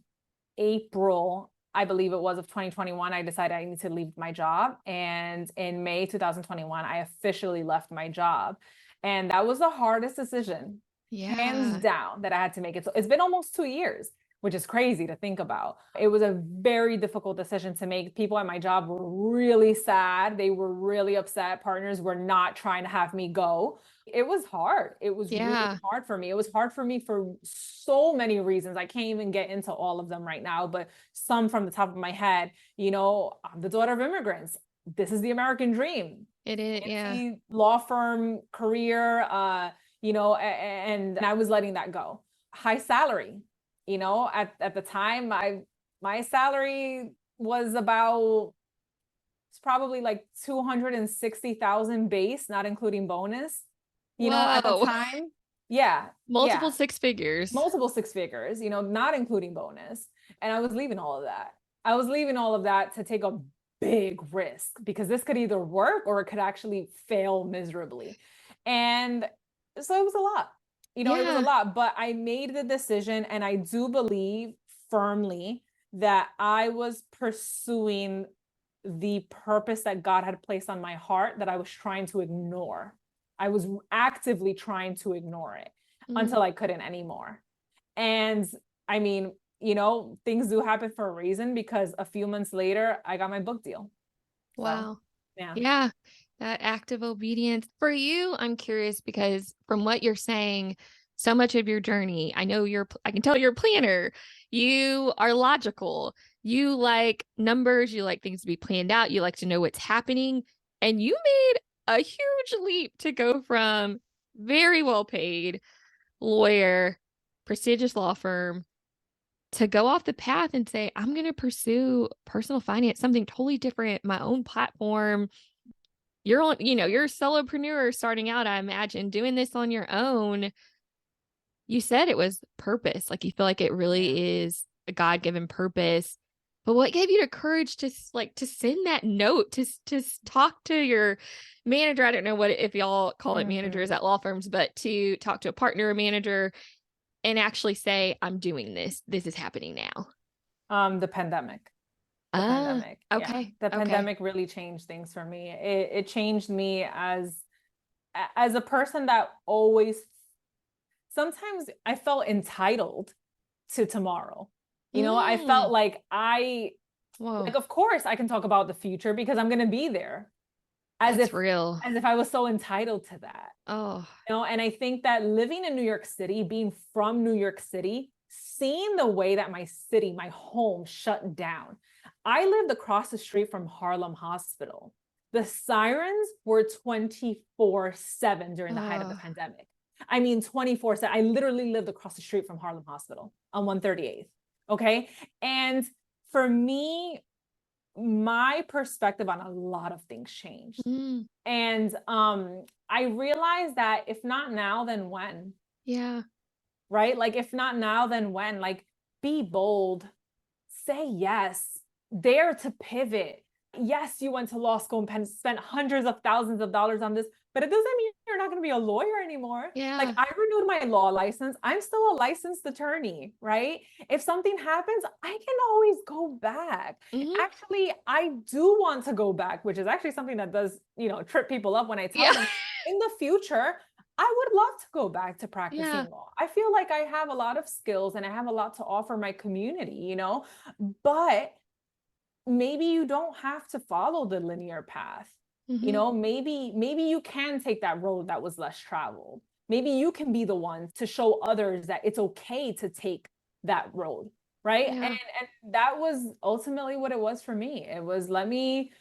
April, I believe it was, of 2021, I decided I need to leave my job. And in May 2021, I officially left my job. And that was the hardest decision, hands Yeah. down, that I had to make. It's been almost 2 years, which is crazy to think about. It was a very difficult decision to make. People at my job were really sad. They were really upset. Partners were not trying to have me go. It was hard. It was really Yeah. hard for me. It was hard for me for so many reasons. I can't even get into all of them right now, but some from the top of my head. I'm the daughter of immigrants. This is the American dream. It is. Yeah. Fancy law firm career, and I was letting that go. High salary, at the time, my salary was about, it's probably like 260,000 base, not including bonus, at the Whoa. time. Yeah, yeah, Multiple six figures. multiple six figures, not including bonus. And I was leaving all of that. I was leaving all of that to take a big risk, because this could either work or it could actually fail miserably. And so it was a lot. It was a Yeah. lot, but I made the decision, and I do believe firmly that I was pursuing the purpose that God had placed on my heart that I was trying to ignore. I was actively trying to ignore it Mm. until I couldn't anymore. And I mean, things do happen for a reason, because a few months later, I got my book deal. So, Wow. yeah. Yeah. That act of obedience. For you, I'm curious because from what you're saying, so much of your journey, I can tell you're a planner. You are logical. You like numbers. You like things to be planned out. You like to know what's happening. And you made a huge leap to go from very well paid lawyer, prestigious law firm, to go off the path and say, I'm going to pursue personal finance, something totally different, my own platform. You're a solopreneur starting out, I imagine, doing this on your own. You said it was purpose. Like you feel like it Yeah. really is a God-given purpose. But what gave you the courage to send that note, to talk to your manager? I don't know if y'all call it managers Mhm. at law firms, but to talk to a partner or manager and actually say, I'm doing this. This is happening now. The pandemic. The Ah, pandemic. Yeah. okay. The Okay. pandemic really changed things for me. It changed me as a person that always, sometimes I felt entitled to tomorrow. I felt Mm. like Whoa. of course I can talk about the future because I'm going to be there, as That's if real. I was so entitled to that. Oh, And I think that living in New York City, being from New York City, seeing the way that my city, my home, shut down. I lived across the street from Harlem Hospital. The sirens were 24/7 during the height of the oh, pandemic. I mean, 24/7. I literally lived across the street from Harlem Hospital on 138th. Okay. And for me, my perspective on a lot of things changed. mm, And I realized that if not now, then when? yeah. Right? Like, if not now, then when? Like, be bold, say yes, dare to pivot. Yes, you went to law school and spent hundreds of thousands of dollars on this, but it doesn't mean you're not going to be a lawyer anymore. Like, Yeah. I renewed my law license. I'm still a licensed attorney, right? If something happens, I can always go back. Hmm. Actually, I do want to go back, which is actually something that does, trip people up when I tell Yeah. them in the future, I would love to go back to Yeah. practicing law. I feel like I have a lot of skills and I have a lot to offer my community, but maybe you don't have to follow the linear path. Hmm. Maybe you can take that road that was less traveled. maybe you can be the one to show others that it's okay to take that road. Right. Yeah. And that was ultimately what it was for me. It was, let me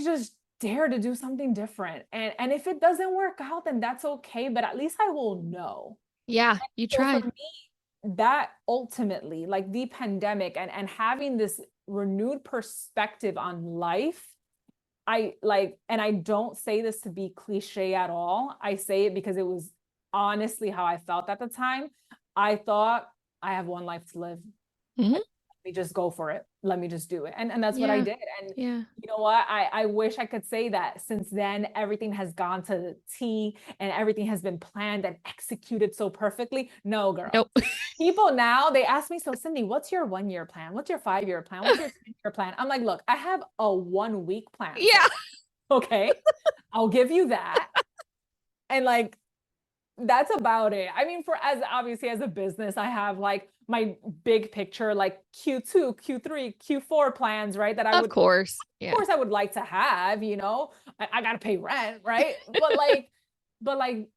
just dare to do something different. And if it doesn't work out, then that's okay. But at least I will know. Yeah. You So for tried. me, that ultimately, like the pandemic and having this renewed perspective on life, I like, and I don't say this to be cliche at all. I say it because it was honestly how I felt at the time. I thought, I have one life to live. Mhm. Let me just go for it. Let me just do it. And that's what I Yeah. did. And Yeah. you know what? I wish I could say that since then everything has gone to the T and everything has been planned and executed so perfectly. No, girl. Nope. People now, they ask me, so Cindy, what's your 1 year plan? What's your 5 year plan? What's your 10 year plan? I'm like, look, I have a 1 week plan so Yeah. far. Okay. I'll give you that. And like, that's about it. I mean, for as obviously as a business, I have like my big picture, like Q2, Q3, Q4 plans, right? That I Of would, course. of Yeah. course, I would like to have, I got to pay rent, right? But like,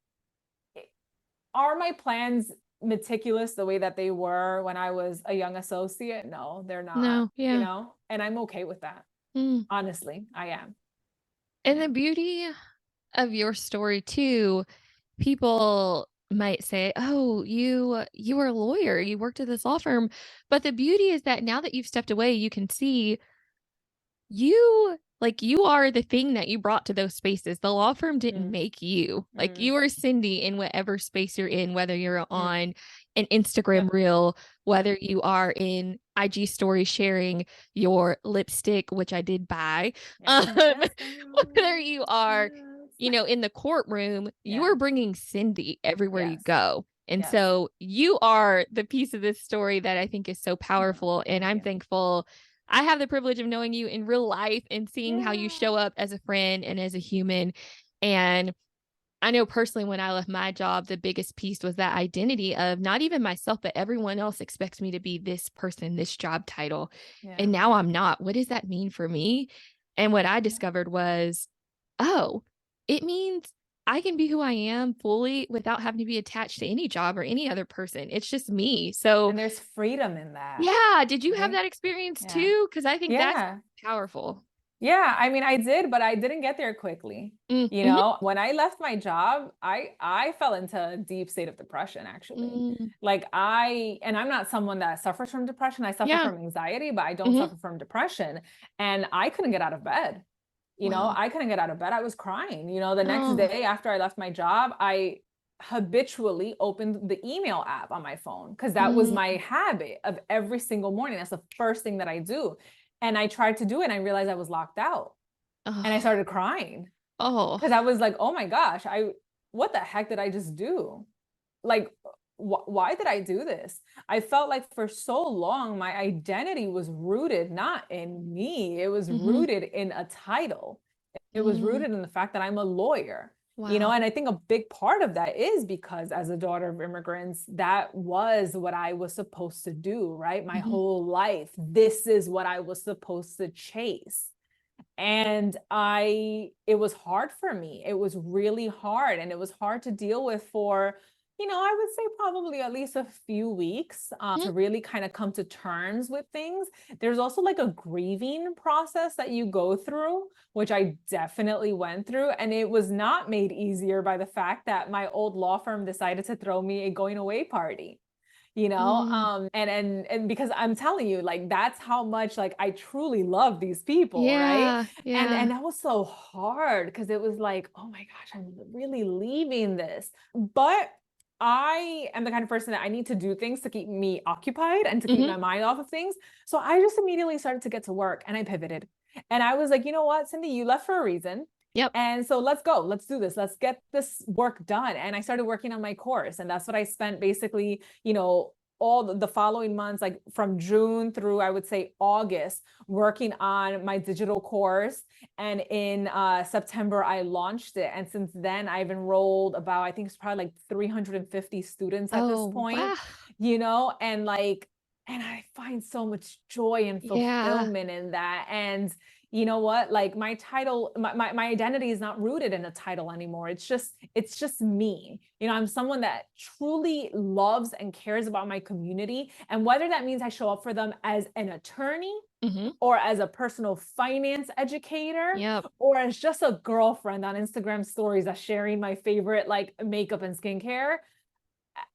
are my plans meticulous the way that they were when I was a young associate? No, they're not, No. Yeah. and I'm okay with that. Mm. Honestly, I am. And Yeah. the beauty of your story too, people might say, "Oh, you were a lawyer, you worked at this law firm." But the beauty is that now that you've stepped away, you can see you are the thing that you brought to those spaces. The law firm didn't Mm, make you. Like mm, you are Cindy in whatever space you're in, whether you're mm. on an Yep, Instagram reel, yep. whether you are in IG story sharing your lipstick, which I did buy. Yes, Um, yes, whether you are, yes. in the courtroom, you Yeah. are bringing Cindy everywhere you Yes. go. And Yes. so you are the piece of this story that I think is so Oh, powerful. And thank I'm you. thankful I have the privilege of knowing you in real life and seeing how you Yeah. show up as a friend and as a human. And I know personally when I left my job, the biggest piece was that identity of not even myself, but everyone else expects me to be this person, this job title. Yeah. And now I'm not. What does that mean for me? And what I Yeah. discovered was, oh, it means I can be who I am fully without having to be attached to any job or any other person. It's just me. So, And there's freedom in that, yeah, did you have right? that experience Yeah. too? Because I think that's Yeah. powerful. Yeah. I mean, I did, but I didn't get there quickly. Mm, mhm, When I left my job, I fell into a deep state of depression, actually. mm, And I'm not someone that suffers from depression. I suffer yeah, from anxiety, but I don't mhm, suffer from depression. And I couldn't get out of bed. wow. I couldn't get out of bed. I was crying. The next Oh, day after I left my job, I habitually opened the email app on my phone because that was mm, my habit of every single morning. That's the first thing that I do. And I tried to do it and I realized I was locked out and I oh, started crying oh, because I was like, oh my gosh, what the heck did I just do? Like, why did I do this? I felt like for so long, my identity was rooted not in me, it was mhm, rooted in a title. It was mm, rooted in the fact that I'm a lawyer. wow. And I think a big part of that is because as a daughter of immigrants, that was what I was supposed to do, right? My Mhm, whole life, this is what I was supposed to chase. And it was hard for me. It was really hard. And it was hard to deal with for, I would say probably at least a few weeks mhm, to really kind of come to terms with things. There's also like a grieving process that you go through, which I definitely went through. And it was not made easier by the fact that my old law firm decided to throw me a going away party. mm, And because I'm telling you, like, that's how much like I truly love these people, right? yeah, And yeah, that was so hard because it was like, oh my gosh, I'm really leaving this. But I am the kind of person that I need to do things to keep me occupied and to keep mhm, my mind off of things. So I just immediately started to get to work and I pivoted. And I was like, you know what, Cindy, you left for a reason. yep, And so let's go. Let's do this. Let's get this work done. And I started working on my course. And that's what I spent basically, all the following months, like from June through, I would say August, working on my digital course. And in September, I launched it. And since then, I've enrolled about, I think it's probably like 350 students at this oh, point, wow, and like, And I find so much joy and Yeah. fulfillment in that. And you know what? Like my title, my identity is not rooted in a title anymore. It's just me. You know, I'm someone that truly loves and cares about my community. And whether that means I show up for them as an attorney Hmm. or as a personal finance educator Yep. or as just a girlfriend on Instagram stories that's sharing my favorite like makeup and skincare,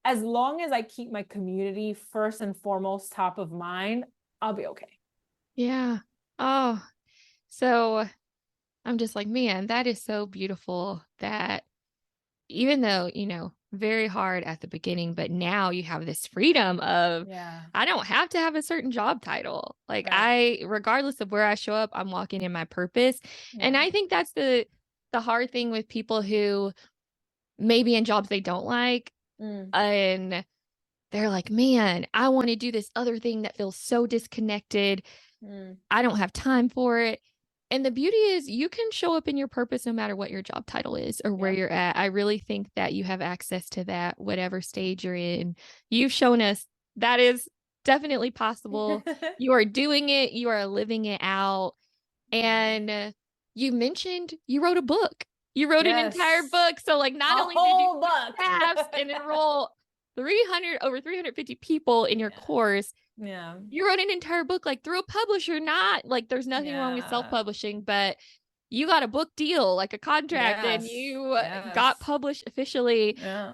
as long as I keep my community first and foremost top of mind, I'll be okay. Yeah. Oh, so I'm just like, man, that is so beautiful that even though, very hard at the beginning, but now you have this freedom of, Yeah. I don't have to have a certain job title. Like Right. regardless of where I show up, I'm walking in my purpose. And Yeah. I think that's the hard thing with people who may be in jobs they don't like. Mm, And they're like, man, I want to do this other thing that feels so disconnected. mm, I don't have time for it. And the beauty is you can show up in your purpose no matter what your job title is or where yeah. you're at. I really think that you have access to that, whatever stage you're in. You've shown us that is definitely possible. You are doing it, you are living it out. And you mentioned you wrote a book. You wrote an entire Yes. book. So, like, not A only did you whole teach book. staffs and enroll over 350 people in your Yeah. course, Yeah. you wrote an entire book like through a publisher. Not like there's nothing wrong with Yeah. self-publishing, but you got a book deal, like a contract, and Yes. you got Yes. published officially. Yeah.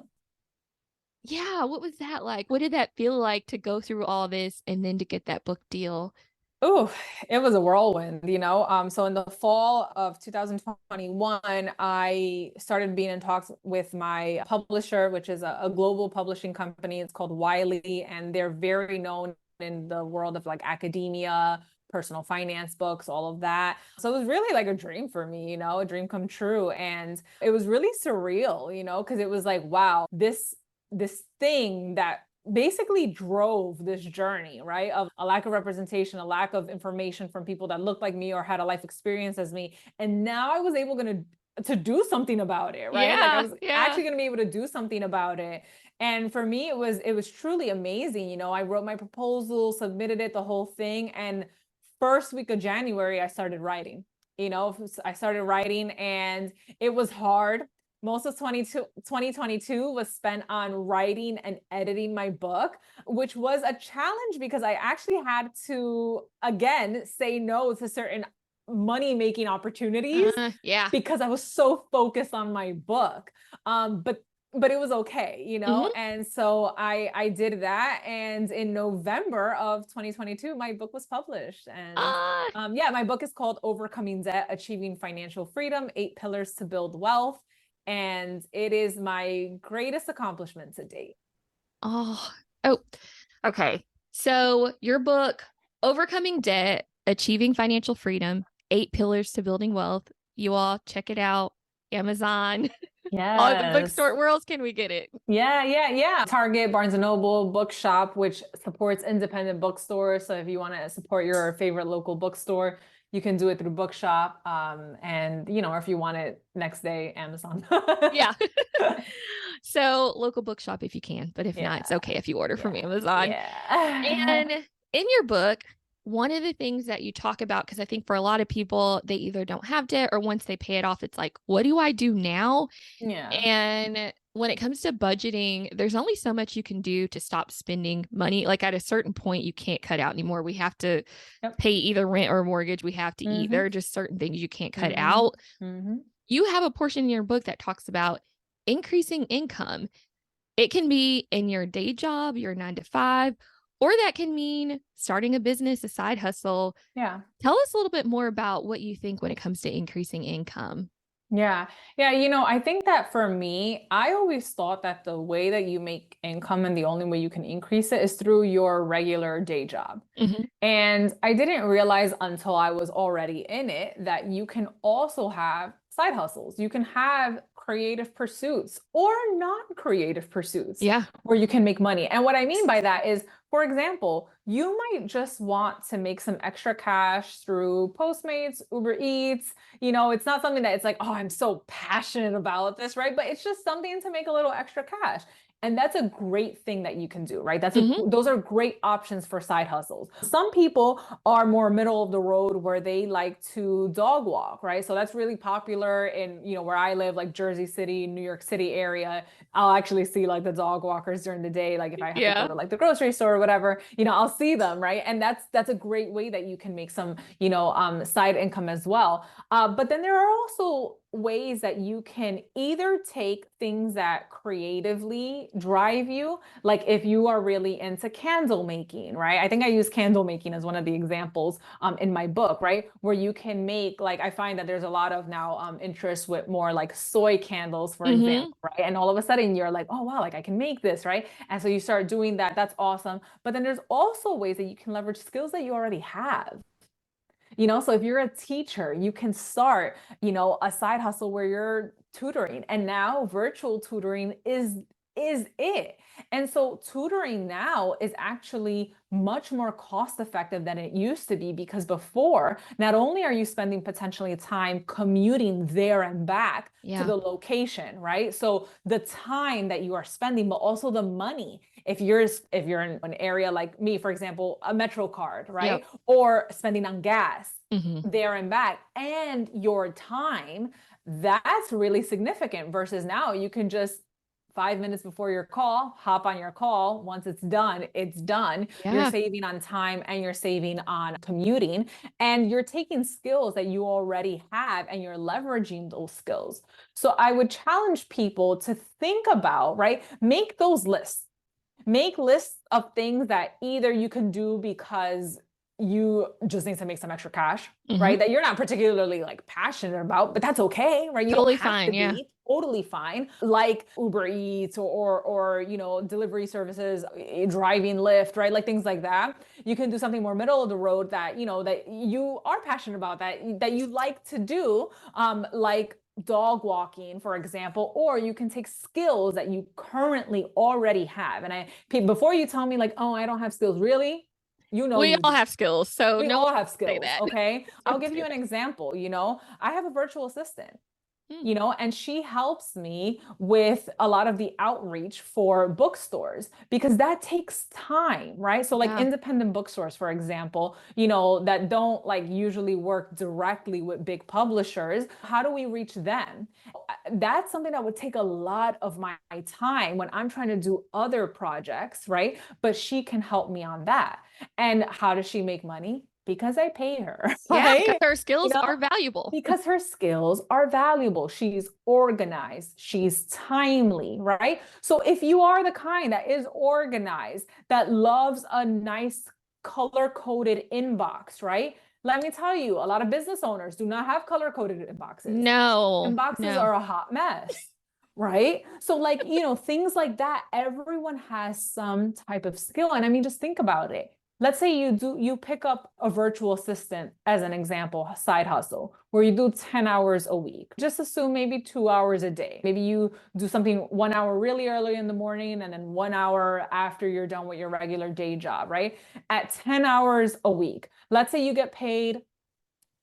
Yeah, what was that like? What did that feel like to go through all this and then to get that book deal? Oh, it was a whirlwind, you know. So in the fall of 2021, I started being in talks with my publisher, which is a global publishing company. It's called Wiley, and they're very known in the world of like academia, personal finance books, all of that. So it was really like a dream for me, you know, a dream come true. And it was really surreal, you know, because it was like, wow, this thing that basically drove this journey, right? Of a lack of representation, a lack of information from people that looked like me or had a life experience as me. And now I was able to do something about it, right? Like I Yeah, was yeah. actually going to be able to do something about it. And for me, it was truly amazing. You know, I wrote my proposal, submitted it, the whole thing. And first week of January, I started writing. You know, I started writing and it was hard. Most of 2022 was spent on writing and editing my book, which was a challenge because I actually had to, again, say no to certain money making opportunities Yeah. because I was so focused on my book. But it was okay, you know? Hmm. And so I did that. And in November of 2022, my book was published. And Ah, yeah, my book is called Overcoming Debt, Achieving Financial Freedom, 8 Pillars to Build Wealth. And it is my greatest accomplishment to date. oh, oh, okay. So your book, Overcoming Debt, Achieving Financial Freedom, 8 Pillars to Building Wealth. You all check it out. Amazon, all the Yes. bookstore. Where else can we get it? Yeah. Target, Barnes and Noble, Bookshop, which supports independent bookstores. So if you want to support your favorite local bookstore, you can do it through Bookshop. And you know, or if you want it next day, Amazon. Yeah. So local bookshop if you can, but if not, Yeah. it's okay if you order from Yeah. Amazon. Yeah. And in your book, one of the things that you talk about, because I think for a lot of people, they either don't have debt or once they pay it off, it's like, what do I do now? Yeah. And when it comes to budgeting, there's only so much you can do to stop spending money. Like at a certain point, you can't cut out anymore. We have to Yep. pay either rent or mortgage. We have to eat. Mm-hmm. There are just certain things you can't cut Mm-hmm. out. Mm-hmm. You have a portion in your book that talks about increasing income. It can be in your day job, your 9 to 5, or that can mean starting a business, a side hustle. Yeah. Tell us a little bit more about what you think when it comes to increasing income. Yeah. Yeah. You know, I think that for me, I always thought that the way that you make income and the only way you can increase it is through your regular day job. Mhm. And I didn't realize until I was already in it that you can also have side hustles. You can have creative pursuits or non-creative pursuits Yeah. where you can make money. And what I mean by that is, for example, you might just want to make some extra cash through Postmates, Uber Eats. You know, it's not something that it's like, oh, I'm so passionate about this, right? But it's just something to make a little extra cash. And that's a great thing that you can do, right? Mhm. Those are great options for side hustles. Some people are more middle of the road where they like to dog walk, right? So that's really popular in, where I live, like Jersey City, New York City area. I'll actually see like the dog walkers during the day. Like if I have to go Yeah. to like the grocery store or whatever, I'll see them, right? And that's a great way that you can make some, side income as well. But then there are also ways that you can either take things that creatively drive you, like if you are really into candle making, right? I think I use candle making as one of the examples in my book, right? Where you can make, like, I find that there's a lot of now interest with more like soy candles, for Mhm. example, right? And all of a sudden you're like, oh wow, like I can make this, right? And so you start doing that. That's awesome. But then there's also ways that you can leverage skills that you already have. So if you're a teacher, you can start, a side hustle where you're tutoring. And now virtual tutoring is it. And so tutoring now is actually much more cost effective than it used to be, because before, not only are you spending potentially time commuting there and back to Yeah. the location, right? So the time that you are spending, but also the money. If you're in an area like me, for example, a Metro card, Yep. right? Or spending on gas Mhm. there and back, and your time, that's really significant. Versus now you can just 5 minutes before your call, hop on your call. Once it's done, it's done. You're Yeah. saving on time and you're saving on commuting, and you're taking skills that you already have and you're leveraging those skills. So I would challenge people to think about, right? Make those lists. Make lists of things that either you can do because you just need to make some extra cash, Mhm. right? That you're not particularly like passionate about, but that's okay, right? You don't Totally have to fine. Yeah. be. Totally fine. Like Uber Eats or delivery services, driving Lyft, right? Like things like that. You can do something more middle of the road that that you are passionate about, that you like to do, like dog walking, for example. Or you can take skills that you currently already have. And before you tell me like, oh, I don't have skills, really? We You all do. have skills, so We no one all have can say skills, that. okay? I'll Don't give say you an that. example. I have a virtual assistant, Mm. and she helps me with a lot of the outreach for bookstores, because that takes time, right? So like Yeah. independent bookstores, for example, that don't like usually work directly with big publishers, how do we reach them? That's something that would take a lot of my time when I'm trying to do other projects, right? But she can help me on that. And how does she make money? Because I pay her, Yeah, because right? our You skills know, are valuable. because her skills are valuable. She's organized, she's timely, right? So if you are the kind that is organized, that loves a nice color coded inbox, right? Let me tell you, a lot of business owners do not have color coded inboxes. No, Inboxes no. are a hot mess. Right. So, like, things like that, everyone has some type of skill. And I mean, just think about it. Let's say you pick up a virtual assistant as an example, a side hustle, where you do 10 hours a week. Just assume maybe 2 hours a day. Maybe you do something 1 hour really early in the morning and then 1 hour after you're done with your regular day job, right? At 10 hours a week. Let's say you get paid,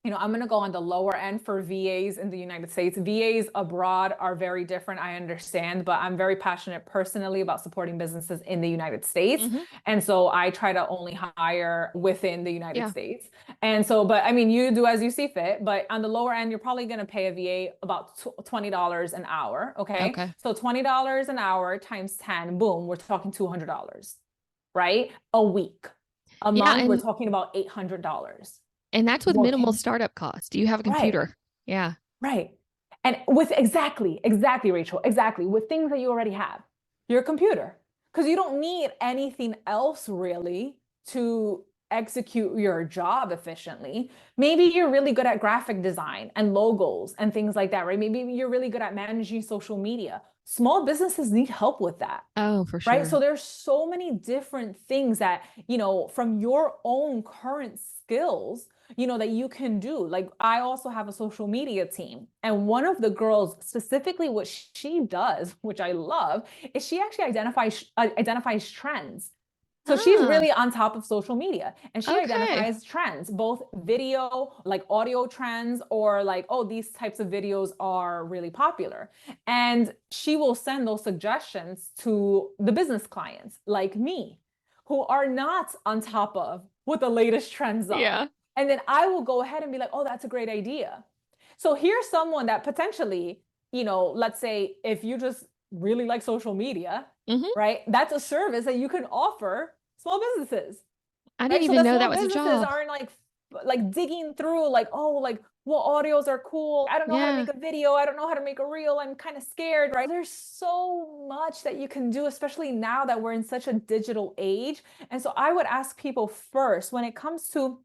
I'm going to go on the lower end for VAs in the United States. VAs abroad are very different, I understand, but I'm very passionate personally about supporting businesses in the United States. Hmm. And so I try to only hire within the United Yeah. States. And so, but I mean, you do as you see fit, but on the lower end, you're probably going to pay a VA about $20 an hour. Okay. Okay. So $20 an hour times 10, boom, we're talking $200, right? A week. A Yeah, month, we're talking about $800. and that's with minimal Working. startup cost. Do you have a Right. computer? Yeah. Right. And with exactly, Rachel, exactly, with things that you already have, your computer, because you don't need anything else really to execute your job efficiently. Maybe you're really good at graphic design and logos and things like that, right? Maybe you're really good at managing social media. Small businesses need help with that. Oh, for Right. sure. So there's so many different things that, from your own current skills, that you can do. Like I also have a social media team. And one of the girls, specifically what she does, which I love, is she actually identifies trends. So she's Ah, really on top of social media, and she okay. identifies trends, both video, like audio trends, or like, oh, these types of videos are really popular. And she will send those suggestions to the business clients like me, who are not on top of what the latest trends are. Yeah. And then I will go ahead and be like, oh, that's a great idea. So here's someone that potentially, let's say if you just really like social media, Hmm. right? That's a service that you can offer small businesses, I didn't right? So even that know small that was a businesses job. aren't like digging through like, oh, like what audios are cool. I don't know how to Yeah. make a video. I don't know how to make a reel. I'm kind of scared, right? There's so much that you can do, especially now that we're in such a digital age. And so I would ask people first when it comes to,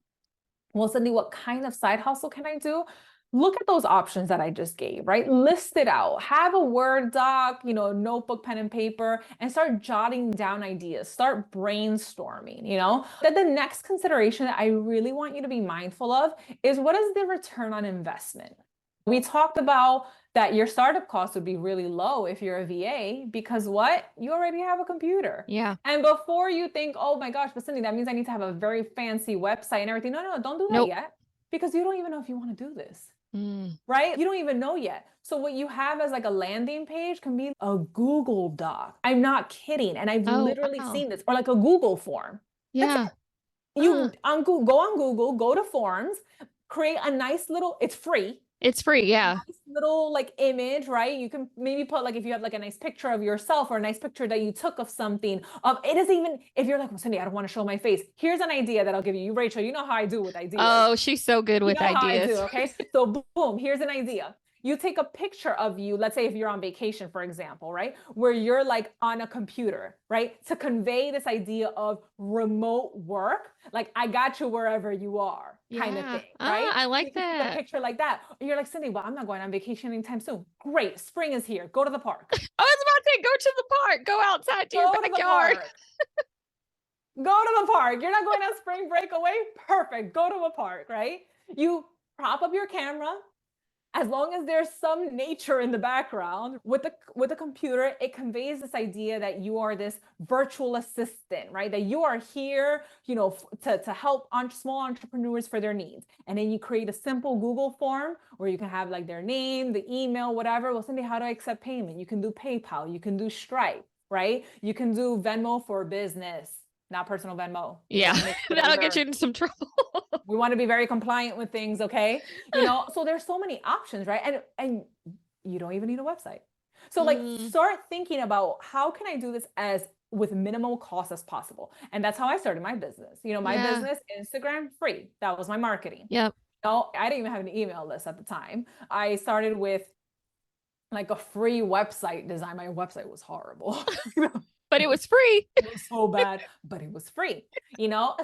well, Cindy, what kind of side hustle can I do? Look at those options that I just gave, right? List it out. Have a Word doc, notebook, pen and paper, and start jotting down ideas. Start brainstorming. Then the next consideration that I really want you to be mindful of is, what is the return on investment? We talked about that your startup cost would be really low if you're a VA, because what? You already have a computer. Yeah. And before you think, oh my gosh, but Cindy, that means I need to have a very fancy website and everything. No, don't do that Nope. yet, because you don't even know if you want to do this, Mm. right? You don't even know yet. So what you have as like a landing page can be a Google Doc. I'm not kidding. And I've Oh, literally wow. seen this, or like a Google form. That's Yeah. it. Huh. You on Google, go on Google, go to forms, create a nice little, it's free, It's free. Yeah. nice little like image, right? You can maybe put, like, if you have like a nice picture of yourself or a nice picture that you took of something. It doesn't even, if you're like, well, Cindy, I don't want to show my face. Here's an idea that I'll give you. Rachel, you know how I do with ideas. Oh, she's so good You with know how I do, ideas. okay? So boom, here's an idea. You take a picture of you, let's say if you're on vacation, for example, right? Where you're like on a computer, right? To convey this idea of remote work, like I got you wherever you are, kind of Yeah. thing, Ah, right? I So like you can take a that. picture like that. Or you're like, Cindy, well, I'm not going on vacation anytime soon. Great, spring is here. Go to the park. I was about to say, go to the park, go outside to your Go to the backyard. park. Go to the park. You're not going on spring break away? Perfect. Go to a park, right? You prop up your camera. As long as there's some nature in the background with the computer, it conveys this idea that you are this virtual assistant, right? That you are here, to help small entrepreneurs for their needs. And then you create a simple Google form where you can have like their name, the email, whatever. Well, Cindy, how do I accept payment? You can do PayPal, you can do Stripe, right? You can do Venmo for business, not personal Venmo. We Yeah. want to make sure that That'll get you into some trouble. we want to be very compliant with things, okay? So there's so many options, right? And you don't even need a website. So like Mm, start thinking about, how can I do this as with minimal cost as possible? And that's how I started my business. My yeah. business, Instagram, free. That was my marketing. Yep. No, I didn't even have an email list at the time. I started with like a free website design. My website was horrible. But it was free. It was so bad, but it was free,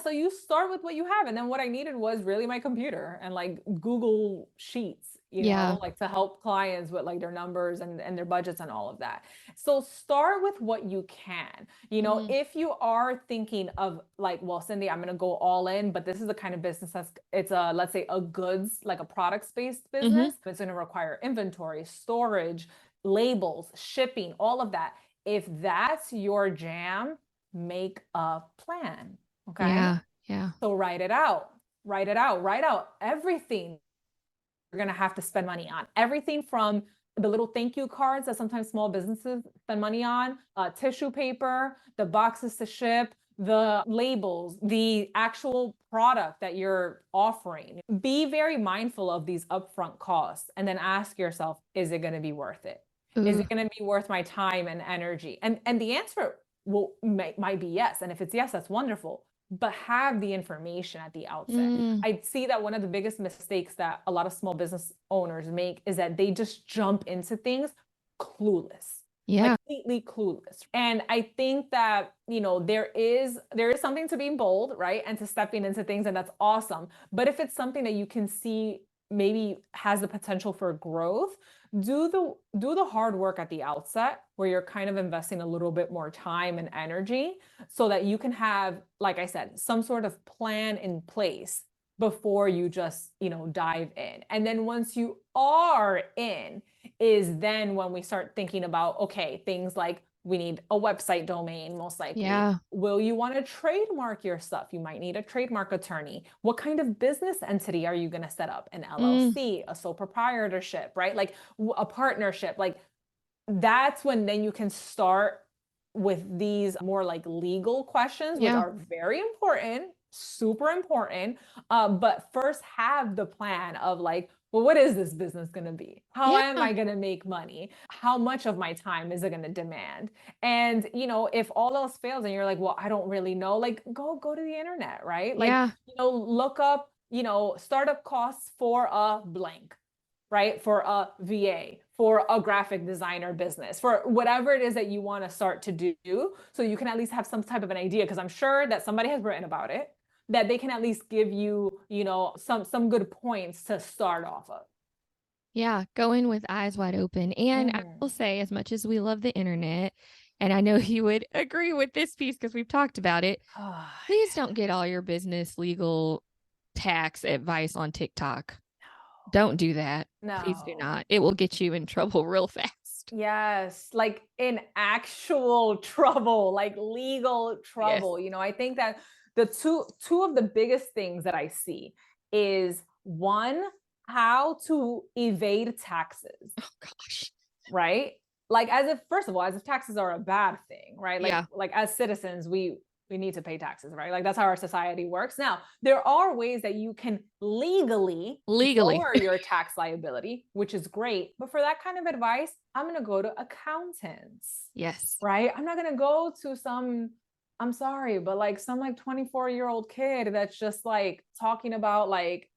So you start with what you have. And then what I needed was really my computer and like Google Sheets, Yeah. like to help clients with like their numbers and their budgets and all of that. So start with what you can. Mm, If you are thinking of like, well, Cindy, I'm going to go all in, but this is the kind of business it's a, let's say, a goods, like a products-based business. It's going to require inventory, storage, labels, shipping, all of that. If that's your jam, make a plan. Okay. yeah. Yeah. So write it out, write it out, write out everything you're going to have to spend money on. Everything from the little thank you cards that sometimes small businesses spend money on, tissue paper, the boxes to ship, the labels, the actual product that you're offering. Be very mindful of these upfront costs and then ask yourself, is it going to be worth it? Is Ooh. it going to be worth my time and energy? And the answer might be yes. And if it's yes, that's wonderful. But have the information at the outset. Mm, I see that one of the biggest mistakes that a lot of small business owners make is that they just jump into things clueless. Like yeah. completely clueless. And I think that, there is something to being bold, right? And to stepping into things, and that's awesome. But if it's something that you can see maybe has the potential for growth, do the hard work at the outset where you're kind of investing a little bit more time and energy so that you can have, like I said, some sort of plan in place before you just, dive in. And then once you are in, is then when we start thinking about, okay, things like We need a website domain, most likely. Yeah. Will you want to trademark your stuff? You might need a trademark attorney. What kind of business entity are you going to set up? An LLC, a sole proprietorship, right? Like a partnership. Like that's when then you can start with these more like legal questions, which are very important, super important. But first have the plan of like, well, what is this business going to be? How am I going to make money? How much of my time is it going to demand? And, you know, if all else fails and you're like, well, I don't really know, like go to the internet, right? Like, you know, look up, you know, startup costs for a blank, right? For a VA, for a graphic designer business, for whatever it is that you want to start to do. So you can at least have some type of an idea, because I'm sure that somebody has written about it, that they can at least give you, you know, some good points to start off of. Yeah, go in with eyes wide open. And I will say, as much as we love the internet, and I know you would agree with this piece because we've talked about it, please don't get all your business, legal, tax advice on TikTok. Don't do that. No. Please do not. It will get you in trouble real fast. Yes, like in actual trouble, like legal trouble. You know, I think that the two of the biggest things that I see is, one, how to evade taxes. Oh gosh. Right? Like, as if, first of all, as if taxes are a bad thing, right? Like as citizens, we need to pay taxes, right? Like that's how our society works. Now, there are ways that you can legally lower your tax liability, which is great. But for that kind of advice, I'm going to go to accountants. Yes. Right? I'm not going to go to some, I'm sorry, but like some like 24-year-old kid that's just like talking about like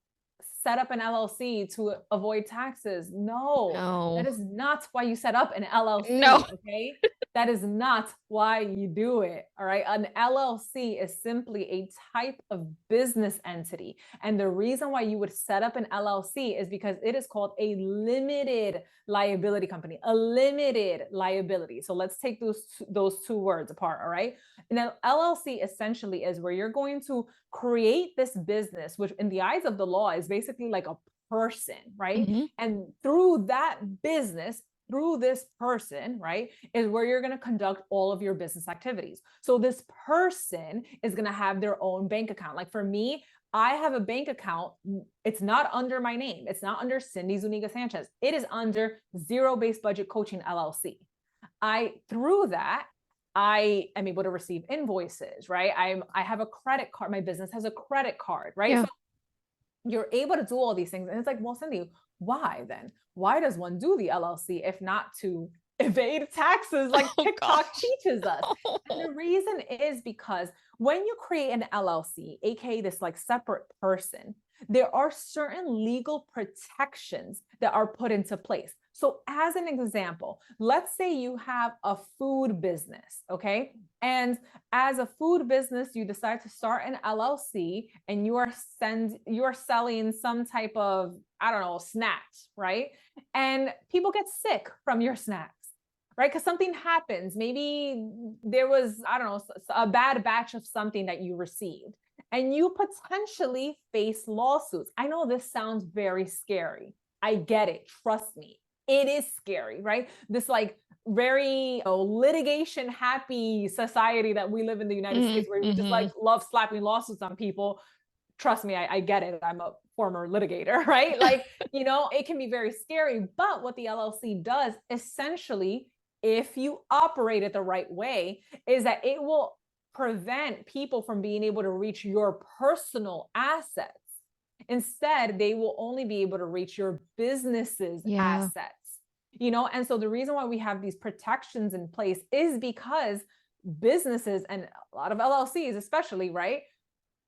set up an LLC to avoid taxes. No, that is not why you set up an LLC. No. Okay. That is not why you do it. All right. An LLC is simply a type of business entity. And the reason why you would set up an LLC is because it is called a limited liability company, a limited liability. So let's take those two words apart. All right. An LLC essentially is where you're going to create this business, which in the eyes of the law is basically like a person, right? And through that business, through this person, right, is where you're going to conduct all of your business activities. So this person is going to have their own bank account. Like for me, I have a bank account. It's not under my name. It's not under Cindy-Zuniga Sanchez. It is under Zero Based Budget Coaching LLC. Through that, I am able to receive invoices, right? I have a credit card. My business has a credit card, right? So you're able to do all these things. And it's like, well, Cindy, why then? Why does one do the LLC if not to evade taxes like TikTok teaches us? And the reason is because when you create an LLC, aka this like separate person, there are certain legal protections that are put into place. So as an example, let's say you have a food business, okay? And as a food business, you decide to start an LLC and you are selling some type of, I don't know, snacks, right? And people get sick from your snacks, right? Because something happens. Maybe there was, I don't know, a bad batch of something that you received, and you potentially face lawsuits. I know this sounds very scary. I get it. Trust me. It is scary, right? This like very litigation happy society that we live in the United States, where we just like love slapping lawsuits on people. Trust me, I get it. I'm a former litigator, right? Like, you know, it can be very scary. But what the LLC does essentially, if you operate it the right way, is that it will prevent people from being able to reach your personal assets. Instead, they will only be able to reach your business's assets. You know, and so the reason why we have these protections in place is because businesses, and a lot of LLCs especially, right,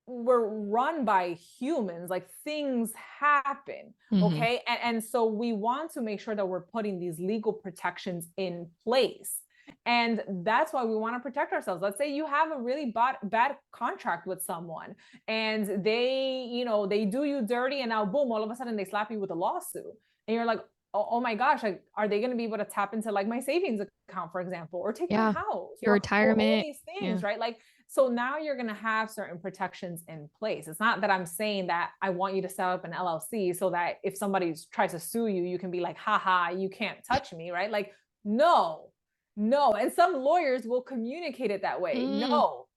were run by humans. Like things happen. Okay. And so we want to make sure that we're putting these legal protections in place. And that's why we want to protect ourselves. Let's say you have a really bad contract with someone and they, you know, they do you dirty, and now boom, all of a sudden they slap you with a lawsuit. And you're like, oh my gosh, like, are they going to be able to tap into like my savings account, for example, or take my house, your retirement, all these things, right? Like, so now you're going to have certain protections in place. It's not that I'm saying that I want you to set up an LLC so that if somebody tries to sue you, you can be like, haha, you can't touch me, right? Like, no, No. And some lawyers will communicate it that way. Mm, No,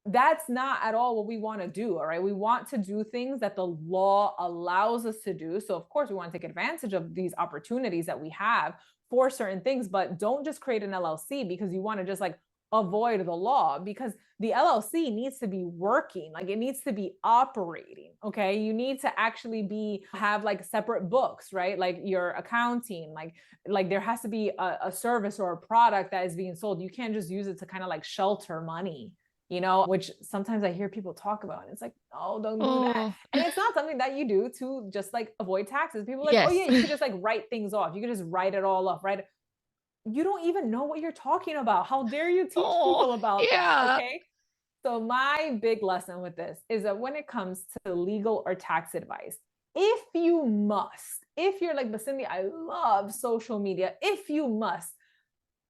that's not at all what we want to do. All right. We want to do things that the law allows us to do. So, of course, we want to take advantage of these opportunities that we have for certain things, but don't just create an LLC because you want to just like avoid the law, because the LLC needs to be working, like it needs to be operating. Okay. You need to actually have like separate books, right? Like your accounting, like there has to be a service or a product that is being sold. You can't just use it to kind of like shelter money, which sometimes I hear people talk about. And it's like, oh, don't do that. oh, And it's not something that you do to just like avoid taxes. People are like, oh yes. yeah, you could just like write things off. You could just write it all off, right? You don't even know what you're talking about. How dare you teach Oh, people about that? yeah. Okay. So my big lesson with this is that when it comes to legal or tax advice, if you're like, but Cindy, I love social media. If you must,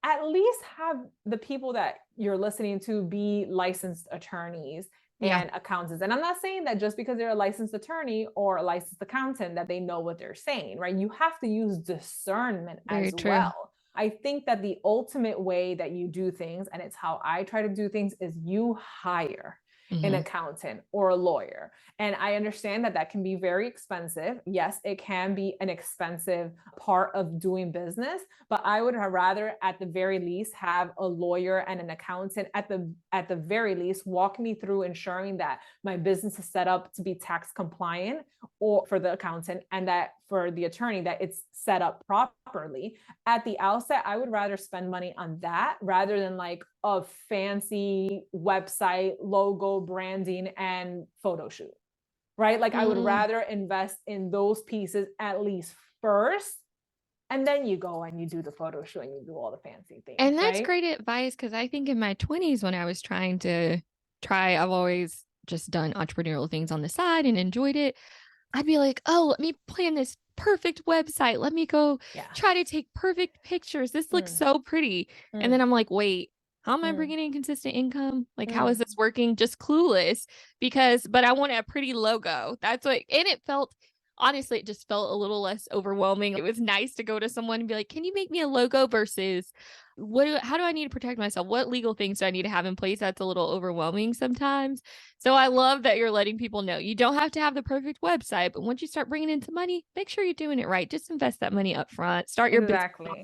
at least have the people that you're listening to be licensed attorneys Yeah, and accountants. And I'm not saying that just because they're a licensed attorney or a licensed accountant that they know what they're saying, right? You have to use discernment very as true. well. I think that the ultimate way that you do things, and it's how I try to do things, is you hire an Hmm. accountant or a lawyer. And I understand that that can be very expensive. Yes, it can be an expensive part of doing business, but I would rather at the very least have a lawyer and an accountant at the very least walk me through ensuring that my business is set up to be tax compliant, or for the accountant, and that for the attorney that it's set up properly at the outset. I would rather spend money on that rather than like a fancy website, logo, branding, and photo shoot, right? Like I would Mm. rather invest in those pieces at least first, and then you go and you do the photo shoot and you do all the fancy things, And that's right? great advice because I think in my 20s, when I was I've always just done entrepreneurial things on the side and enjoyed it. I'd be like, oh, let me plan this perfect website. Let me go Yeah. try to take perfect pictures. This looks Mm, so pretty. And mm, then I'm like, wait, how am I mm, bringing in consistent income? Like, how is mm. this working? Just clueless but I want a pretty logo. That's what, and it felt, honestly, it just felt a little less overwhelming. It was nice to go to someone and be like, can you make me a logo versus how do I need to protect myself? What legal things do I need to have in place? That's a little overwhelming sometimes. So I love that you're letting people know you don't have to have the perfect website, but once you start bringing in some money, make sure you're doing it right. Just invest that money up front. Start your business off Exactly.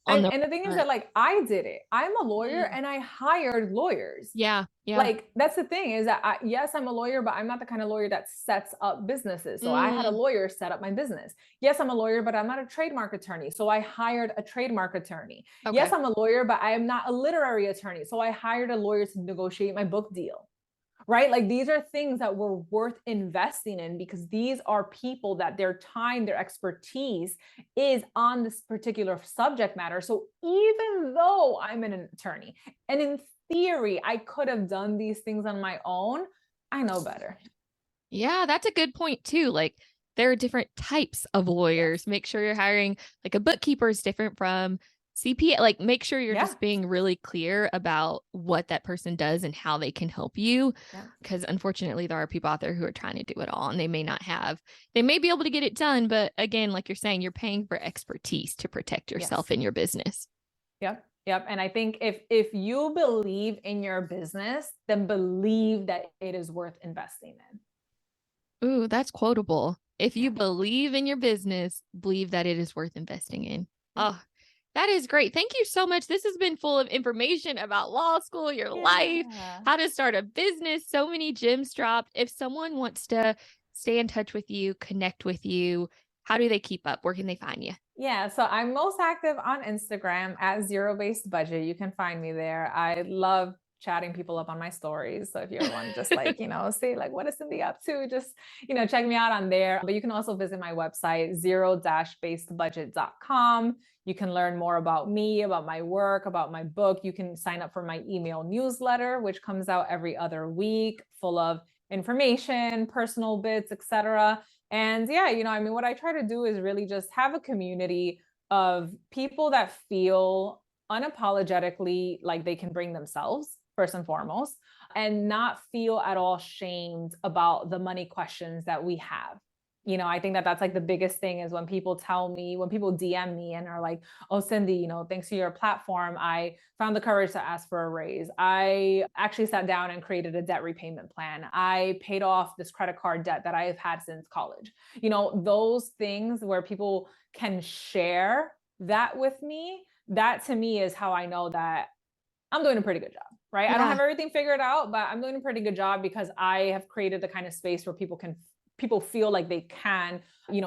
on the And the thing is front. that like I did it. I'm a lawyer Mm, and I hired lawyers. yeah, yeah. Like that's the thing is that yes, I'm a lawyer, but I'm not the kind of lawyer that sets up businesses. So I had a Mm, lawyer set up my business. Yes, I'm a lawyer, but I'm not a trademark attorney. So I hired a trademark attorney. Yes, okay. I'm a lawyer, but I am not a literary attorney. So I hired a lawyer to negotiate my book deal, right? Like these are things that were worth investing in because these are people that their time, their expertise is on this particular subject matter. So even though I'm an attorney and in theory I could have done these things on my own, I know better. Yeah, that's a good point too. Like there are different types of Yes. lawyers. Make sure you're hiring like a bookkeeper is different from CPA. Like make sure you're Yeah. just being really clear about what that person does and how they can help you. Yeah. Because unfortunately, there are people out there who are trying to do it all and they may be able to get it done. But again, like you're saying, you're paying for expertise to protect yourself Yes. in your business. Yep. Yep. And I think if you believe in your business, then believe that it is worth investing in. Ooh, that's quotable. If you Yeah. believe in your business, believe that it is worth investing in. Yeah. Oh, that is great. Thank you so much. This has been full of information about law school, your life, Yeah. how to start a business. So many gems dropped. If someone wants to stay in touch with you, connect with you, how do they keep up? Where can they find you? Yeah, so I'm most active on Instagram at Zero Based Budget. You can find me there. I love chatting people up on my stories. So if you ever want to just like, see like what is Cindy up to, just, check me out on there. But you can also visit my website, zero-basedbudget.com. You can learn more about me, about my work, about my book. You can sign up for my email newsletter, which comes out every other week, full of information, personal bits, etc. And yeah, what I try to do is really just have a community of people that feel unapologetically like they can bring themselves first and foremost, and not feel at all shamed about the money questions that we have. I think that that's like the biggest thing is when people when people DM me and are like, oh, Cindy, thanks to your platform, I found the courage to ask for a raise. I actually sat down and created a debt repayment plan. I paid off this credit card debt that I have had since college. Those things where people can share that with me, that to me is how I know that I'm doing a pretty good job, right? I don't Yeah. have everything figured out, but I'm doing a pretty good job because I have created the kind of space where people feel like they can,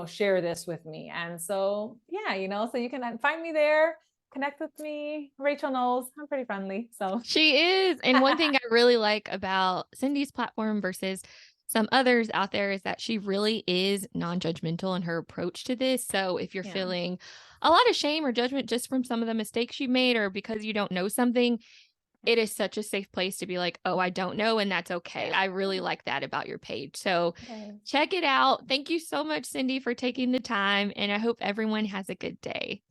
share this with me. And so, yeah, so you can find me there, connect with me. Rachel knows I'm pretty friendly. So, She is. And one thing I really like about Cindy's platform versus some others out there is that she really is non-judgmental in her approach to this. So if you're yeah. feeling a lot of shame or judgment just from some of the mistakes you made or because you don't know something, it is such a safe place to be like, oh, I don't know. And that's okay. Yeah. I really like that about your page. So Okay. check it out. Thank you so much, Cindy, for taking the time. And I hope everyone has a good day.